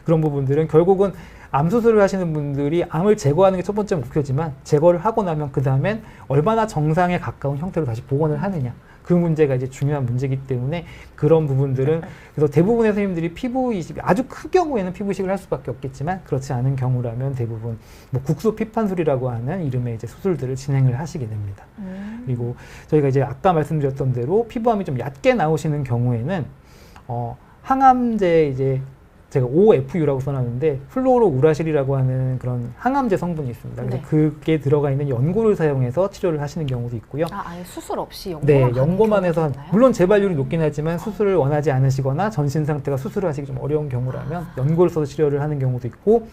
그런 부분들은 결국은 암 수술을 하시는 분들이 암을 제거하는 게 첫 번째 목표지만, 제거를 하고 나면 그 다음엔 얼마나 정상에 가까운 형태로 다시 복원을 하느냐, 그 문제가 이제 중요한 문제이기 때문에 그런 부분들은, 그래서 대부분의 선생님들이 피부 이식, 아주 큰 경우에는 피부 이식을 할 수밖에 없겠지만 그렇지 않은 경우라면 대부분 뭐 국소 피판술이라고 하는 이름의 이제 수술들을 진행을 하시게 됩니다. 그리고 저희가 이제 아까 말씀드렸던 대로 피부암이 좀 얕게 나오시는 경우에는 항암제 이제 제가 OFU라고 써놨는데 플로로우라실이라고 하는 그런 항암제 성분이 있습니다. 그래서 네. 그게 들어가 있는 연고를 사용해서 치료를 하시는 경우도 있고요. 아예 수술 없이 네, 연고만 가는 연고만 해서 경우도 있나요? 물론 재발률이 높긴 하지만 수술을 원하지 않으시거나 전신 상태가 수술을 하시기 좀 어려운 경우라면 연고를 써서 치료를 하는 경우도 있고,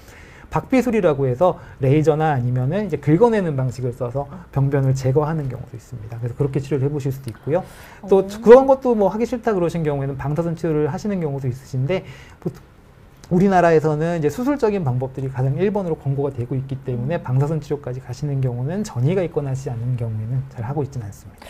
박비술이라고 해서 레이저나 아니면은 이제 긁어내는 방식을 써서 병변을 제거하는 경우도 있습니다. 그래서 그렇게 치료를 해보실 수도 있고요. 또 그런 것도 뭐 하기 싫다 그러신 경우에는 방사선 치료를 하시는 경우도 있으신데, 보통 우리나라에서는 이제 수술적인 방법들이 가장 1번으로 권고가 되고 있기 때문에 방사선 치료까지 가시는 경우는 전이가 있거나 하지 않는 경우에는 잘 하고 있지는 않습니다.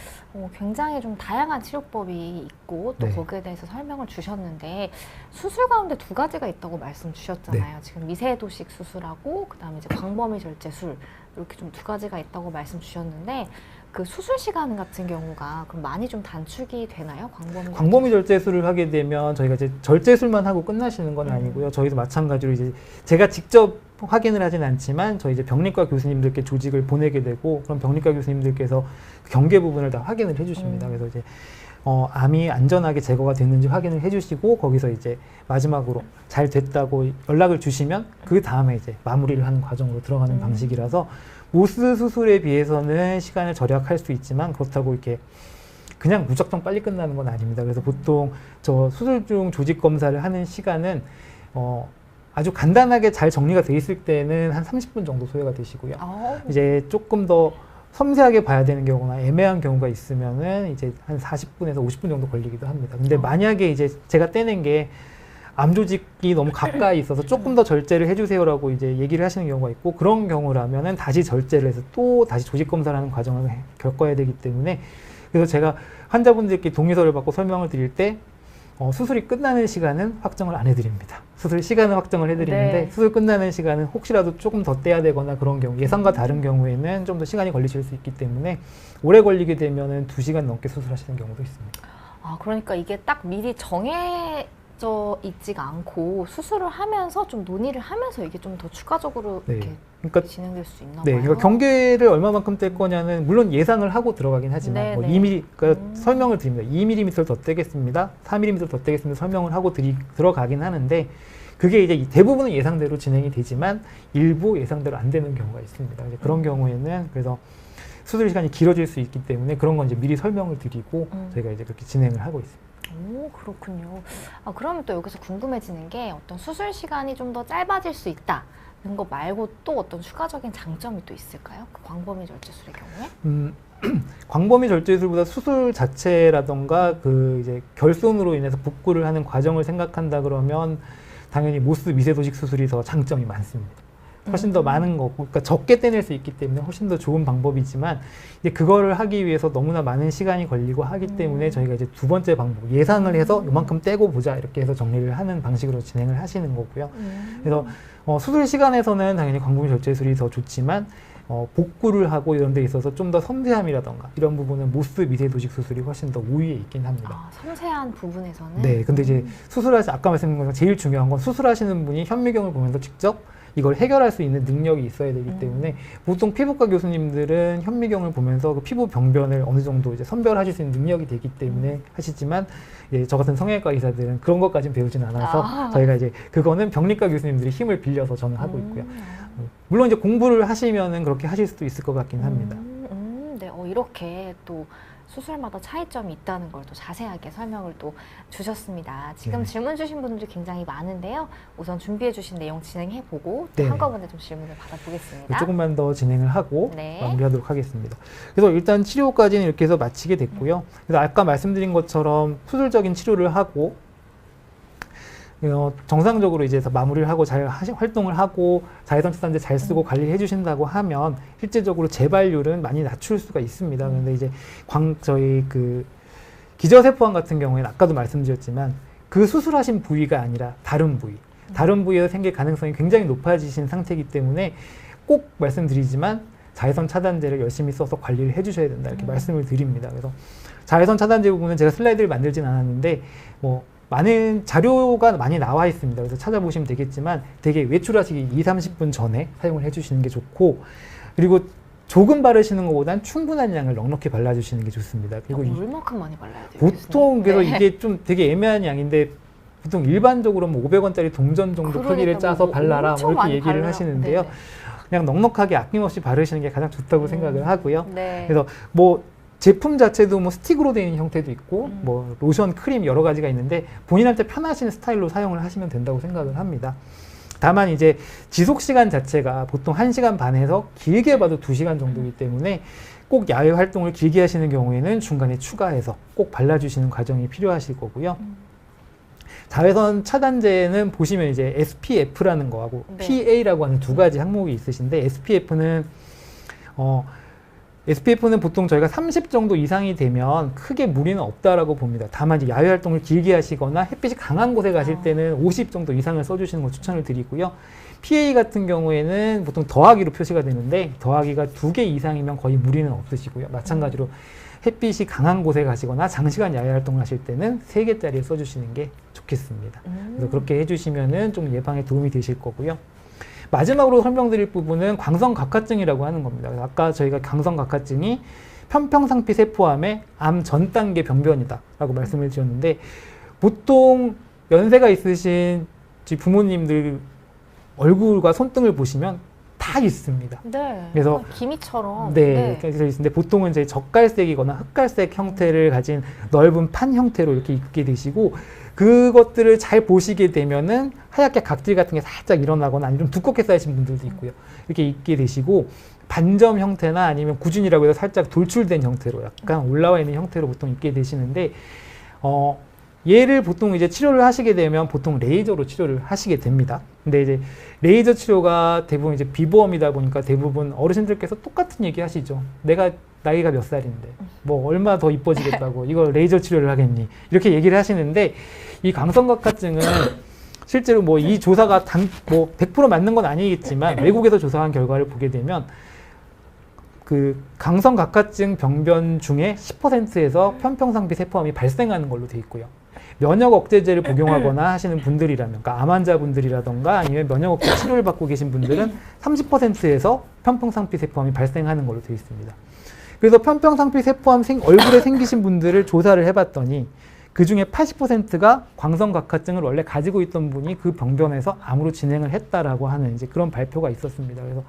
굉장히 좀 다양한 치료법이 있고 또 네. 거기에 대해서 설명을 주셨는데 수술 가운데 두 가지가 있다고 말씀 주셨잖아요. 지금 미세도식 수술하고 그다음에 이제 광범위 절제술 이렇게 좀 두 가지가 있다고 말씀 주셨는데 그 수술 시간 같은 경우가 그럼 많이 좀 단축이 되나요? 광범위 절제술을 하게 되면 저희가 이제 절제술만 하고 끝나시는 건 아니고요. 저희도 마찬가지로 이제 제가 직접 확인을 하진 않지만 저희 이제 병리과 교수님들께 조직을 보내게 되고 그럼 병리과 교수님들께서 그 경계 부분을 다 확인을 해주십니다. 그래서 이제 암이 안전하게 제거가 됐는지 확인을 해주시고 거기서 이제 마지막으로 잘 됐다고 연락을 주시면 그 다음에 이제 마무리를 하는 과정으로 들어가는 방식이라서 모스 수술에 비해서는 시간을 절약할 수 있지만 그렇다고 이렇게 그냥 무작정 빨리 끝나는 건 아닙니다. 그래서 보통 저 수술 중 조직 검사를 하는 시간은 아주 간단하게 잘 정리가 돼 있을 때는 한 30분 정도 소요가 되시고요. 이제 조금 더 섬세하게 봐야 되는 경우나 애매한 경우가 있으면은 이제 한 40분에서 50분 정도 걸리기도 합니다. 근데 만약에 이제 제가 떼낸 게 암 조직이 너무 가까이 있어서 조금 더 절제를 해주세요라고 이제 얘기를 하시는 경우가 있고 그런 경우라면은 다시 절제를 해서 또 다시 조직 검사를 하는 과정을 겪어야 되기 때문에 그래서 제가 환자분들께 동의서를 받고 설명을 드릴 때 수술이 끝나는 시간은 확정을 안 해드립니다. 수술 시간은 확정을 해드리는데 수술 끝나는 시간은 혹시라도 조금 더 떼야 되거나 그런 경우 예상과 다른 경우에는 좀 더 시간이 걸리실 수 있기 때문에 오래 걸리게 되면은 2시간 넘게 수술하시는 경우도 있습니다. 그러니까 이게 딱 미리 정해져 있지가 않고 수술을 하면서 좀 논의를 하면서 이게 좀 더 추가적으로 이렇게 그러니까, 진행될 수 있나 봐요. 그러니까 경계를 얼마만큼 뗄 거냐는 물론 예상을 하고 들어가긴 하지만 뭐 2mm, 그러니까 설명을 드립니다. 2mm를 더 떼겠습니다. 4mm를 더 떼겠습니다. 설명을 하고 들어가긴 하는데 그게 이제 대부분은 예상대로 진행이 되지만 일부 예상대로 안 되는 경우가 있습니다. 이제 그런 경우에는 그래서 수술 시간이 길어질 수 있기 때문에 그런 건 이제 미리 설명을 드리고 저희가 이제 그렇게 진행을 하고 있습니다. 오, 그렇군요. 그러면 또 여기서 궁금해지는 게 어떤 수술 시간이 좀 더 짧아질 수 있다는 거 말고 또 어떤 추가적인 장점이 또 있을까요? 그 광범위 절제술의 경우에? 광범위 절제술보다 수술 자체라던가 그 이제 결손으로 인해서 복구를 하는 과정을 생각한다 그러면 당연히 모스 미세도식 수술이 더 장점이 많습니다. 훨씬 더 많은 거고, 그러니까 적게 떼낼 수 있기 때문에 훨씬 더 좋은 방법이지만 이제 그거를 하기 위해서 너무나 많은 시간이 걸리고 하기 때문에 저희가 이제 두 번째 방법 예상을 해서 이만큼 떼고 보자 이렇게 해서 정리를 하는 방식으로 진행을 하시는 거고요. 그래서 수술 시간에서는 당연히 광범위 절제술이 더 좋지만 복구를 하고 이런 데 있어서 좀 더 섬세함이라던가 이런 부분은 모스 미세도식 수술이 훨씬 더 우위에 있긴 합니다. 섬세한 부분에서는? 네, 근데 이제 아까 말씀드린 것처럼 제일 중요한 건 수술하시는 분이 현미경을 보면서 직접 이걸 해결할 수 있는 능력이 있어야 되기 때문에 보통 피부과 교수님들은 현미경을 보면서 그 피부 병변을 어느 정도 이제 선별하실 수 있는 능력이 되기 때문에 하시지만 저 같은 성형외과 의사들은 그런 것까지는 배우진 않아서 저희가 이제 그거는 병리과 교수님들이 힘을 빌려서 저는 하고 있고요. 물론 이제 공부를 하시면은 그렇게 하실 수도 있을 것 같긴 합니다. 네, 이렇게 또 수술마다 차이점이 있다는 걸 또 자세하게 설명을 또 주셨습니다. 지금 질문 주신 분들이 굉장히 많은데요. 우선 준비해 주신 내용 진행해보고 또 한꺼번에 좀 질문을 받아보겠습니다. 조금만 더 진행을 하고 마무리하도록 하겠습니다. 그래서 일단 치료까지는 이렇게 해서 마치게 됐고요. 그래서 아까 말씀드린 것처럼 수술적인 치료를 하고 정상적으로 이제 마무리를 하고 잘 활동을 하고 자외선 차단제 잘 쓰고 관리를 해주신다고 하면 실제적으로 재발률은 많이 낮출 수가 있습니다. 그런데 이제 저희 그 기저세포암 같은 경우에는 아까도 말씀드렸지만 그 수술하신 부위가 아니라 다른 부위에서 생길 가능성이 굉장히 높아지신 상태이기 때문에 꼭 말씀드리지만 자외선 차단제를 열심히 써서 관리를 해주셔야 된다 이렇게 말씀을 드립니다. 그래서 자외선 차단제 부분은 제가 슬라이드를 만들진 않았는데 많은 자료가 많이 나와 있습니다. 그래서 찾아보시면 되겠지만 되게 외출하시기 2~30분 전에 사용을 해주시는 게 좋고 그리고 조금 바르시는 것보단 충분한 양을 넉넉히 발라주시는 게 좋습니다. 그리고 얼마큼 많이 발라야 돼요? 보통 그래서 이게 좀 되게 애매한 양인데 보통 일반적으로 500원짜리 동전 정도 크기를 짜서 발라라 이렇게 얘기를 하시는데요. 그냥 넉넉하게 아낌없이 바르시는 게 가장 좋다고 생각을 하고요. 그래서 제품 자체도 스틱으로 되어 있는 형태도 있고 로션, 크림 여러 가지가 있는데 본인한테 편하신 스타일로 사용을 하시면 된다고 생각을 합니다. 다만 이제 지속 시간 자체가 보통 1시간 반에서 길게 봐도 2시간 정도이기 때문에 꼭 야외 활동을 길게 하시는 경우에는 중간에 추가해서 꼭 발라주시는 과정이 필요하실 거고요. 자외선 차단제는 보시면 이제 SPF라는 거하고 PA라고 하는 두 가지 항목이 있으신데 SPF는 SPF는 보통 저희가 30 정도 이상이 되면 크게 무리는 없다라고 봅니다. 다만 이제 야외 활동을 길게 하시거나 햇빛이 강한 곳에 가실 때는 50 정도 이상을 써주시는 걸 추천을 드리고요. PA 같은 경우에는 보통 더하기로 표시가 되는데 더하기가 2개 이상이면 거의 무리는 없으시고요. 마찬가지로 햇빛이 강한 곳에 가시거나 장시간 야외 활동을 하실 때는 3개짜리 써주시는 게 좋겠습니다. 그래서 그렇게 해주시면은 좀 예방에 도움이 되실 거고요. 마지막으로 설명드릴 부분은 광선각화증이라고 하는 겁니다. 아까 저희가 광선각화증이 편평상피 세포암의 암 전 단계 병변이다라고 말씀을 드렸는데 보통 연세가 있으신 부모님들 얼굴과 손등을 보시면 다 있습니다. 네. 그래서 기미처럼. 네, 그래서 있는데 보통은 이제 적갈색이거나 흑갈색 형태를 가진 넓은 판 형태로 이렇게 있게 되시고 그것들을 잘 보시게 되면은 하얗게 각질 같은 게 살짝 일어나거나 아니면 좀 두껍게 쌓이신 분들도 있고요. 이렇게 있게 되시고 반점 형태나 아니면 구준이라고 해서 살짝 돌출된 형태로 약간 올라와 있는 형태로 보통 있게 되시는데 얘를 보통 이제 치료를 하시게 되면 보통 레이저로 치료를 하시게 됩니다. 근데 이제 레이저 치료가 대부분 이제 비보험이다 보니까 대부분 어르신들께서 똑같은 얘기 하시죠. 내가 나이가 몇 살인데 뭐 얼마 더 이뻐지겠다고 이걸 레이저 치료를 하겠니 이렇게 얘기를 하시는데 이 광선각화증은 실제로 뭐 이 조사가 뭐 100% 맞는 건 아니겠지만 외국에서 조사한 결과를 보게 되면 그 광선각화증 병변 중에 10%에서 편평상피 세포암이 발생하는 걸로 돼 있고요. 면역 억제제를 복용하거나 하시는 분들이라면, 그러니까 암 환자분들이라던가 아니면 면역 억제 치료를 받고 계신 분들은 30%에서 편평상피 세포암이 발생하는 걸로 되어 있습니다. 그래서 편평상피 세포암 얼굴에 생기신 분들을 조사를 해봤더니 그 중에 80%가 광선각화증을 원래 가지고 있던 분이 그 병변에서 암으로 진행을 했다라고 하는 이제 그런 발표가 있었습니다. 그래서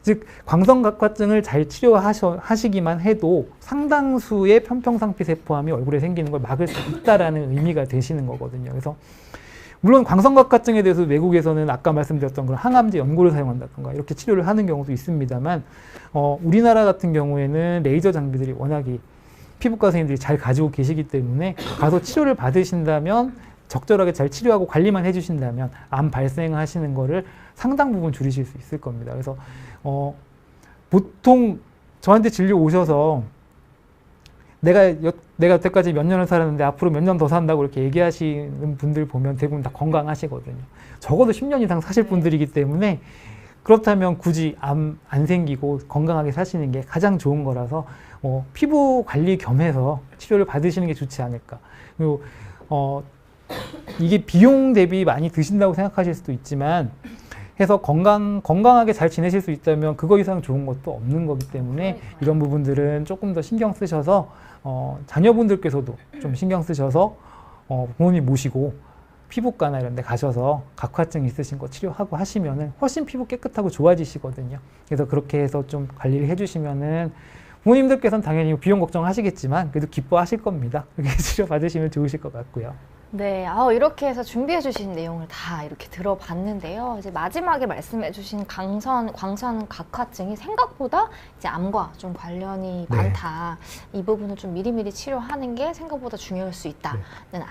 즉 광선각화증을 잘 치료하시기만 해도 상당수의 편평상피 세포암이 얼굴에 생기는 걸 막을 수 있다라는 의미가 되시는 거거든요. 그래서 물론 광선각화증에 대해서 외국에서는 아까 말씀드렸던 그런 항암제 연고를 사용한다든가 이렇게 치료를 하는 경우도 있습니다만 우리나라 같은 경우에는 레이저 장비들이 워낙에 피부과 선생님들이 잘 가지고 계시기 때문에 가서 치료를 받으신다면 적절하게 잘 치료하고 관리만 해주신다면 암 발생하시는 거를 상당 부분 줄이실 수 있을 겁니다. 그래서 보통 저한테 진료 오셔서 내가 여태까지 몇 년을 살았는데 앞으로 몇 년 더 산다고 이렇게 얘기하시는 분들 보면 대부분 다 건강하시거든요. 적어도 10년 이상 사실 분들이기 때문에 그렇다면 굳이 암 안 생기고 건강하게 사시는 게 가장 좋은 거라서 피부 관리 겸해서 치료를 받으시는 게 좋지 않을까. 그리고 이게 비용 대비 많이 드신다고 생각하실 수도 있지만 해서 건강하게 잘 지내실 수 있다면 그거 이상 좋은 것도 없는 거기 때문에 이런 부분들은 조금 더 신경 쓰셔서 자녀분들께서도 좀 신경 쓰셔서 부모님 모시고 피부과나 이런 데 가셔서 각화증 있으신 거 치료하고 하시면은 훨씬 피부 깨끗하고 좋아지시거든요. 그래서 그렇게 해서 좀 관리를 해주시면은 부모님들께서는 당연히 비용 걱정하시겠지만 그래도 기뻐하실 겁니다. 그렇게 치료 받으시면 좋으실 것 같고요. 네, 이렇게 해서 준비해 주신 내용을 다 이렇게 들어봤는데요. 이제 마지막에 말씀해 주신 광선 각화증이 생각보다 이제 암과 좀 관련이 많다. 이 부분을 좀 미리미리 치료하는 게 생각보다 중요할 수 있다는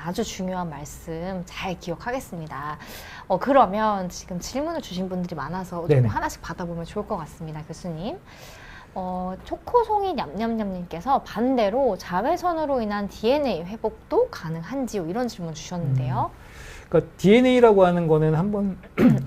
아주 중요한 말씀 잘 기억하겠습니다. 그러면 지금 질문을 주신 분들이 많아서 좀 하나씩 받아보면 좋을 것 같습니다, 교수님. 초코송이 냠냠냠님께서 반대로 자외선으로 인한 DNA 회복도 가능한지요? 이런 질문 주셨는데요. 그러니까 DNA라고 하는 거는 한번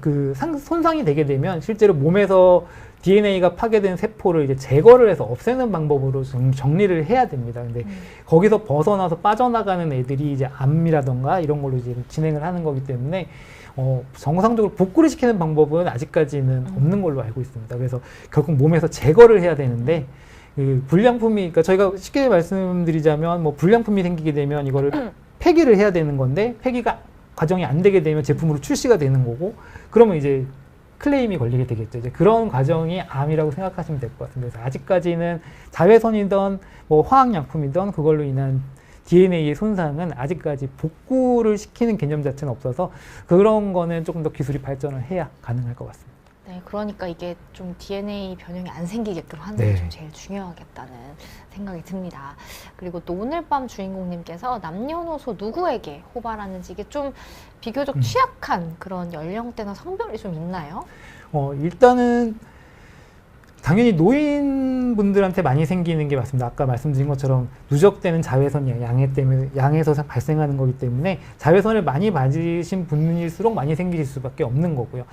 그 손상이 되게 되면 실제로 몸에서 DNA가 파괴된 세포를 이제 제거를 해서 없애는 방법으로 정리를 해야 됩니다. 근데 거기서 벗어나서 빠져나가는 애들이 이제 암이라던가 이런 걸로 이제 진행을 하는 거기 때문에 정상적으로 복구를 시키는 방법은 아직까지는 없는 걸로 알고 있습니다. 그래서 결국 몸에서 제거를 해야 되는데 그 불량품이, 그러니까 저희가 쉽게 말씀드리자면 뭐 불량품이 생기게 되면 이거를 폐기를 해야 되는 건데 폐기가 과정이 안 되게 되면 제품으로 출시가 되는 거고 그러면 이제 클레임이 걸리게 되겠죠. 이제 그런 과정이 암이라고 생각하시면 될 것 같습니다. 그래서 아직까지는 자외선이든 뭐 화학약품이든 그걸로 인한 DNA의 손상은 아직까지 복구를 시키는 개념 자체는 없어서 그런 거는 조금 더 기술이 발전을 해야 가능할 것 같습니다. 네, 그러니까 이게 좀 DNA 변형이 안 생기게끔 하는 게 좀 제일 중요하겠다는 생각이 듭니다. 그리고 또 오늘 밤 주인공님께서 남녀노소 누구에게 호발하는지 이게 좀 비교적 취약한 그런 연령대나 성별이 좀 있나요? 일단은 당연히 노인분들한테 많이 생기는 게 맞습니다. 아까 말씀드린 것처럼 누적되는 자외선 양에서 발생하는 거기 때문에 자외선을 많이 맞으신 분일수록 많이 생기실 수밖에 없는 거고요.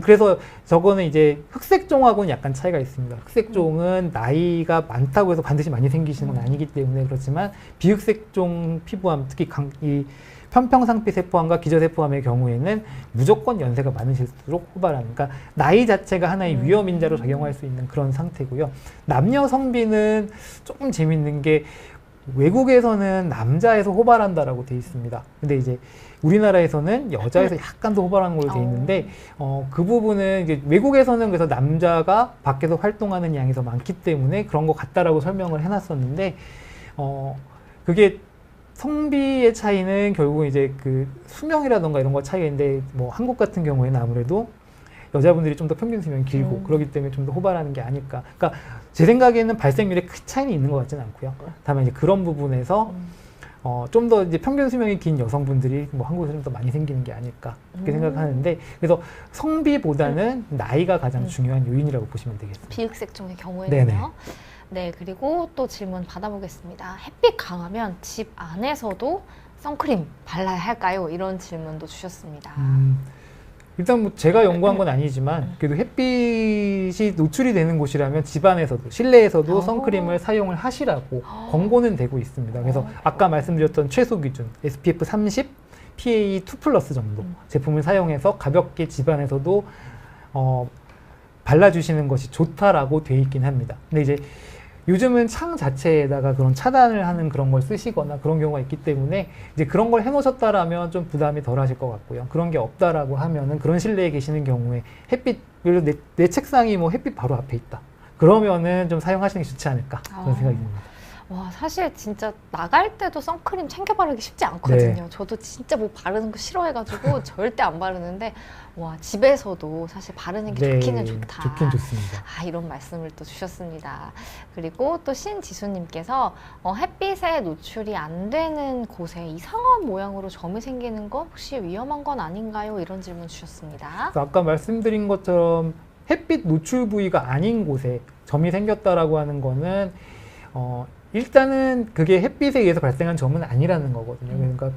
그래서 저거는 이제 흑색종하고는 약간 차이가 있습니다. 흑색종은 나이가 많다고 해서 반드시 많이 생기시는 건 아니기 때문에 그렇지만 비흑색종 피부암, 특히 이 편평상피 세포암과 기저세포암의 경우에는 무조건 연세가 많으실수록 호발암, 그러니까 나이 자체가 하나의 위험인자로 작용할 수 있는 그런 상태고요. 남녀 성비는 조금 재밌는 게 외국에서는 남자에서 호발한다라고 돼 있습니다. 근데 이제 우리나라에서는 여자에서 약간 더 호발하는 걸로 돼 있는데 그 부분은 이제 외국에서는 그래서 남자가 밖에서 활동하는 양이 더 많기 때문에 그런 것 같다라고 설명을 해놨었는데 그게 성비의 차이는 결국 이제 그 수명이라던가 이런 거 차이인데 뭐 한국 같은 경우에는 아무래도 여자분들이 좀 더 평균 수명이 길고 그러기 때문에 좀 더 호발하는 게 아닐까. 그러니까 제 생각에는 발생률에 큰 차이는 있는 것 같지는 않고요. 다만 이제 그런 부분에서 좀 더 이제 평균 수명이 긴 여성분들이 뭐 한국에서 좀 더 많이 생기는 게 아닐까 그렇게 생각하는데 그래서 성비보다는 나이가 가장 중요한 요인이라고 보시면 되겠습니다. 비흑색종의 경우에는요. 네네. 네, 그리고 또 질문 받아보겠습니다. 햇빛 강하면 집 안에서도 선크림 발라야 할까요? 이런 질문도 주셨습니다. 일단 뭐 제가 연구한 건 아니지만 그래도 햇빛이 노출이 되는 곳이라면 집안에서도 실내에서도 선크림을 사용을 하시라고 권고는 되고 있습니다. 그래서 아까 말씀드렸던 최소 기준 SPF 30, PA2+ 정도 제품을 사용해서 가볍게 집안에서도 발라주시는 것이 좋다라고 돼 있긴 합니다. 근데 이제 요즘은 창 자체에다가 그런 차단을 하는 그런 걸 쓰시거나 그런 경우가 있기 때문에 이제 그런 걸 해놓으셨다라면 좀 부담이 덜 하실 것 같고요. 그런 게 없다라고 하면은 그런 실내에 계시는 경우에 햇빛, 예를 들어 내 책상이 뭐 햇빛 바로 앞에 있다. 그러면은 좀 사용하시는 게 좋지 않을까 그런 생각이 듭니다. 와, 사실 진짜 나갈 때도 선크림 챙겨 바르기 쉽지 않거든요. 네. 저도 진짜 뭐 바르는 거 싫어해가지고 절대 안 바르는데 와, 집에서도 사실 바르는 게 좋기는 좋다. 좋긴 좋습니다. 이런 말씀을 또 주셨습니다. 그리고 또 신지수님께서 햇빛에 노출이 안 되는 곳에 이상한 모양으로 점이 생기는 건 혹시 위험한 건 아닌가요? 이런 질문 주셨습니다. 아까 말씀드린 것처럼 햇빛 노출 부위가 아닌 곳에 점이 생겼다라고 하는 거는 일단은 그게 햇빛에 의해서 발생한 점은 아니라는 거거든요. 그러니까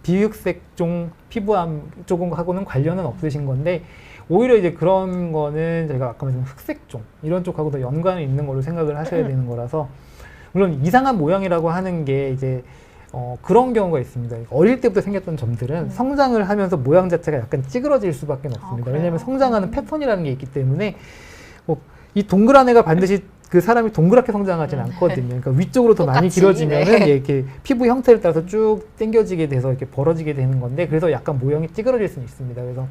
비흑색종 피부암 쪽하고는 관련은 없으신 건데 오히려 이제 그런 거는 저희가 아까 말씀드린 흑색종 이런 쪽하고 더 연관이 있는 걸로 생각을 하셔야 되는 거라서 물론 이상한 모양이라고 하는 게 이제 그런 경우가 있습니다. 어릴 때부터 생겼던 점들은 성장을 하면서 모양 자체가 약간 찌그러질 수밖에 없습니다. 왜냐하면 성장하는 패턴이라는 게 있기 때문에 이 동그란 애가 반드시 그 사람이 동그랗게 성장하진 않거든요. 그러니까 위쪽으로 더 많이 길어지면은 이렇게 피부 형태를 따라서 쭉 당겨지게 돼서 이렇게 벌어지게 되는 건데 그래서 약간 모양이 찌그러질 수는 있습니다. 그래서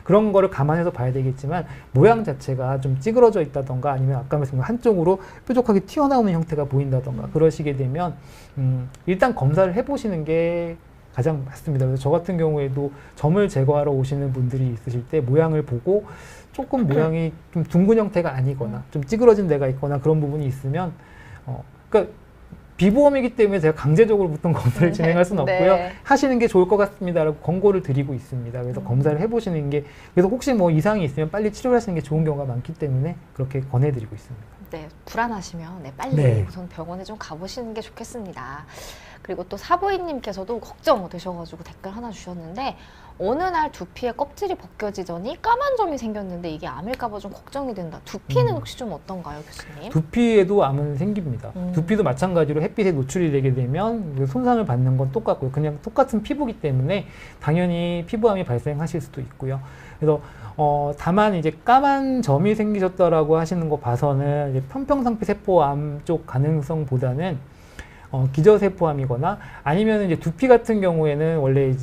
그런 거를 감안해서 봐야 되겠지만 모양 자체가 좀 찌그러져 있다던가 아니면 아까 말씀드린 한쪽으로 뾰족하게 튀어나오는 형태가 보인다던가 그러시게 되면 일단 검사를 해보시는 게 가장 맞습니다. 그래서 저 같은 경우에도 점을 제거하러 오시는 분들이 있으실 때 모양을 보고 조금 모양이 좀 둥근 형태가 아니거나 좀 찌그러진 데가 있거나 그런 부분이 있으면 그러니까 비보험이기 때문에 제가 강제적으로 보통 검사를 진행할 수는 없고요. 하시는 게 좋을 것 같습니다라고 권고를 드리고 있습니다. 그래서 검사를 해보시는 게 그래서 혹시 뭐 이상이 있으면 빨리 치료를 하시는 게 좋은 경우가 많기 때문에 그렇게 권해드리고 있습니다. 네, 불안하시면 빨리 우선 병원에 좀 가보시는 게 좋겠습니다. 그리고 또 사부인님께서도 걱정되셔가지고 댓글 하나 주셨는데 어느 날 두피에 껍질이 벗겨지더니 까만 점이 생겼는데 이게 암일까봐 좀 걱정이 된다. 두피는 혹시 좀 어떤가요, 교수님? 두피에도 암은 생깁니다. 두피도 마찬가지로 햇빛에 노출이 되게 되면 손상을 받는 건 똑같고요. 그냥 똑같은 피부기 때문에 당연히 피부암이 발생하실 수도 있고요. 그래서 다만 이제 까만 점이 생기셨다라고 하시는 거 봐서는 이제 편평상피 세포암 쪽 가능성보다는 기저세포암이거나 아니면 이제 두피 같은 경우에는 원래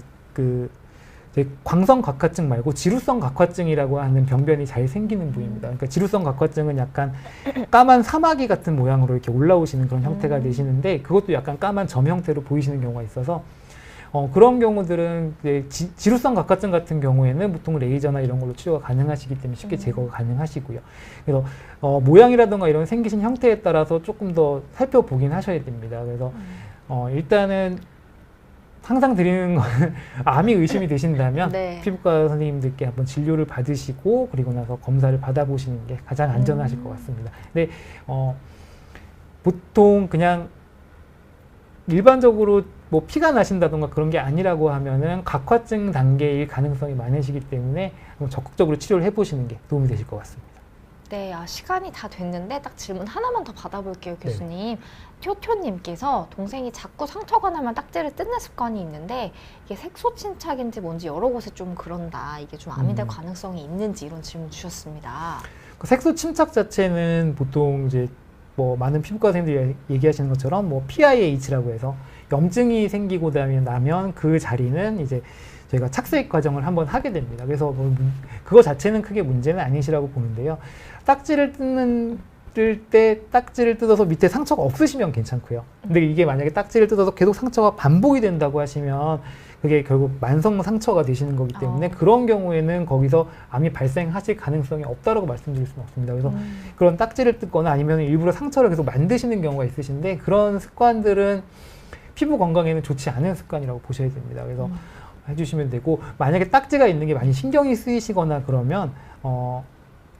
이제 광선각화증 말고 지루성 각화증이라고 하는 병변이 잘 생기는 부위입니다. 그러니까 지루성 각화증은 약간 까만 사마귀 같은 모양으로 이렇게 올라오시는 그런 형태가 되시는데 그것도 약간 까만 점 형태로 보이시는 경우가 있어서 그런 경우들은 이제 지루성 각화증 같은 경우에는 보통 레이저나 이런 걸로 치료가 가능하시기 때문에 쉽게 제거가 가능하시고요. 그래서 모양이라든가 이런 생기신 형태에 따라서 조금 더 살펴보긴 하셔야 됩니다. 그래서 일단은 항상 드리는 거는 암이 의심이 되신다면 네. 피부과 선생님들께 한번 진료를 받으시고 그리고 나서 검사를 받아보시는 게 가장 안전하실 것 같습니다. 근데 보통 그냥 일반적으로 뭐 피가 나신다던가 그런 게 아니라고 하면은 각화증 단계일 가능성이 많으시기 때문에 한번 적극적으로 치료를 해보시는 게 도움이 되실 것 같습니다. 네, 시간이 다 됐는데 딱 질문 하나만 더 받아볼게요, 교수님. 튜튜님께서 동생이 자꾸 상처가 나면 딱지를 뜯는 습관이 있는데 이게 색소 침착인지 뭔지 여러 곳에 좀 그런다. 이게 좀 암이 될 가능성이 있는지 이런 질문 주셨습니다. 그 색소 침착 자체는 보통 이제 뭐 많은 피부과 선생님들이 얘기하시는 것처럼 뭐 PIH라고 해서 염증이 생기고 나면 그 자리는 이제 저희가 착색 과정을 한번 하게 됩니다. 그래서 뭐 그거 자체는 크게 문제는 아니시라고 보는데요. 딱지를 뜯을 때 딱지를 뜯어서 밑에 상처가 없으시면 괜찮고요. 근데 이게 만약에 딱지를 뜯어서 계속 상처가 반복이 된다고 하시면 그게 결국 만성 상처가 되시는 거기 때문에 그런 경우에는 거기서 암이 발생하실 가능성이 없다라고 말씀드릴 수는 없습니다. 그래서 그런 딱지를 뜯거나 아니면 일부러 상처를 계속 만드시는 경우가 있으신데 그런 습관들은 피부 건강에는 좋지 않은 습관이라고 보셔야 됩니다. 그래서 해주시면 되고 만약에 딱지가 있는 게 많이 신경이 쓰이시거나 그러면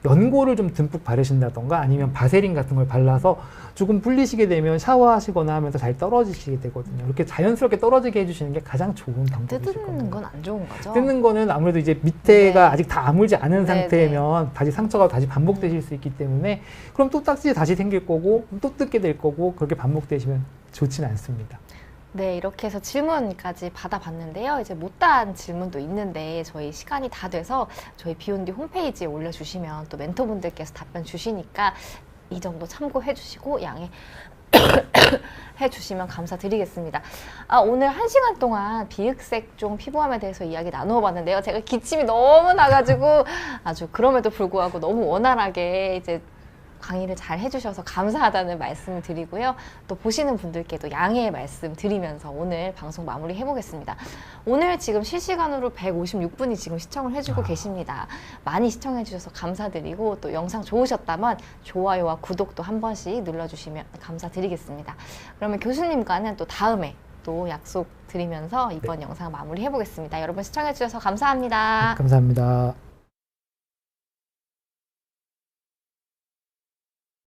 연고를 좀 듬뿍 바르신다던가 아니면 바세린 같은 걸 발라서 조금 풀리시게 되면 샤워하시거나 하면서 잘 떨어지시게 되거든요. 이렇게 자연스럽게 떨어지게 해주시는 게 가장 좋은 방법이실 겁니다. 뜯는 건 안 좋은 거죠? 뜯는 거는 아무래도 이제 밑에가 네. 아직 다 아물지 않은 네, 상태면 다시 상처가 다시 반복되실 수 있기 때문에 그럼 또 딱지 다시 생길 거고 또 뜯게 될 거고 그렇게 반복되시면 좋지는 않습니다. 네, 이렇게 해서 질문까지 받아봤는데요. 이제 못다한 질문도 있는데 저희 시간이 다 돼서 저희 비욘디 홈페이지에 올려주시면 또 멘토분들께서 답변 주시니까 이 정도 참고해 주시고 양해 해주시면 감사드리겠습니다. 오늘 1시간 동안 비흑색종 피부암에 대해서 이야기 나누어 봤는데요. 제가 기침이 너무 나가지고 아주 그럼에도 불구하고 너무 원활하게 이제 강의를 잘 해주셔서 감사하다는 말씀을 드리고요. 또 보시는 분들께도 양해의 말씀 드리면서 오늘 방송 마무리 해보겠습니다. 오늘 지금 실시간으로 156분이 지금 시청을 해주고 계십니다. 많이 시청해주셔서 감사드리고 또 영상 좋으셨다면 좋아요와 구독도 한 번씩 눌러주시면 감사드리겠습니다. 그러면 교수님과는 또 다음에 또 약속 드리면서 이번 영상 마무리 해보겠습니다. 여러분 시청해주셔서 감사합니다. 감사합니다.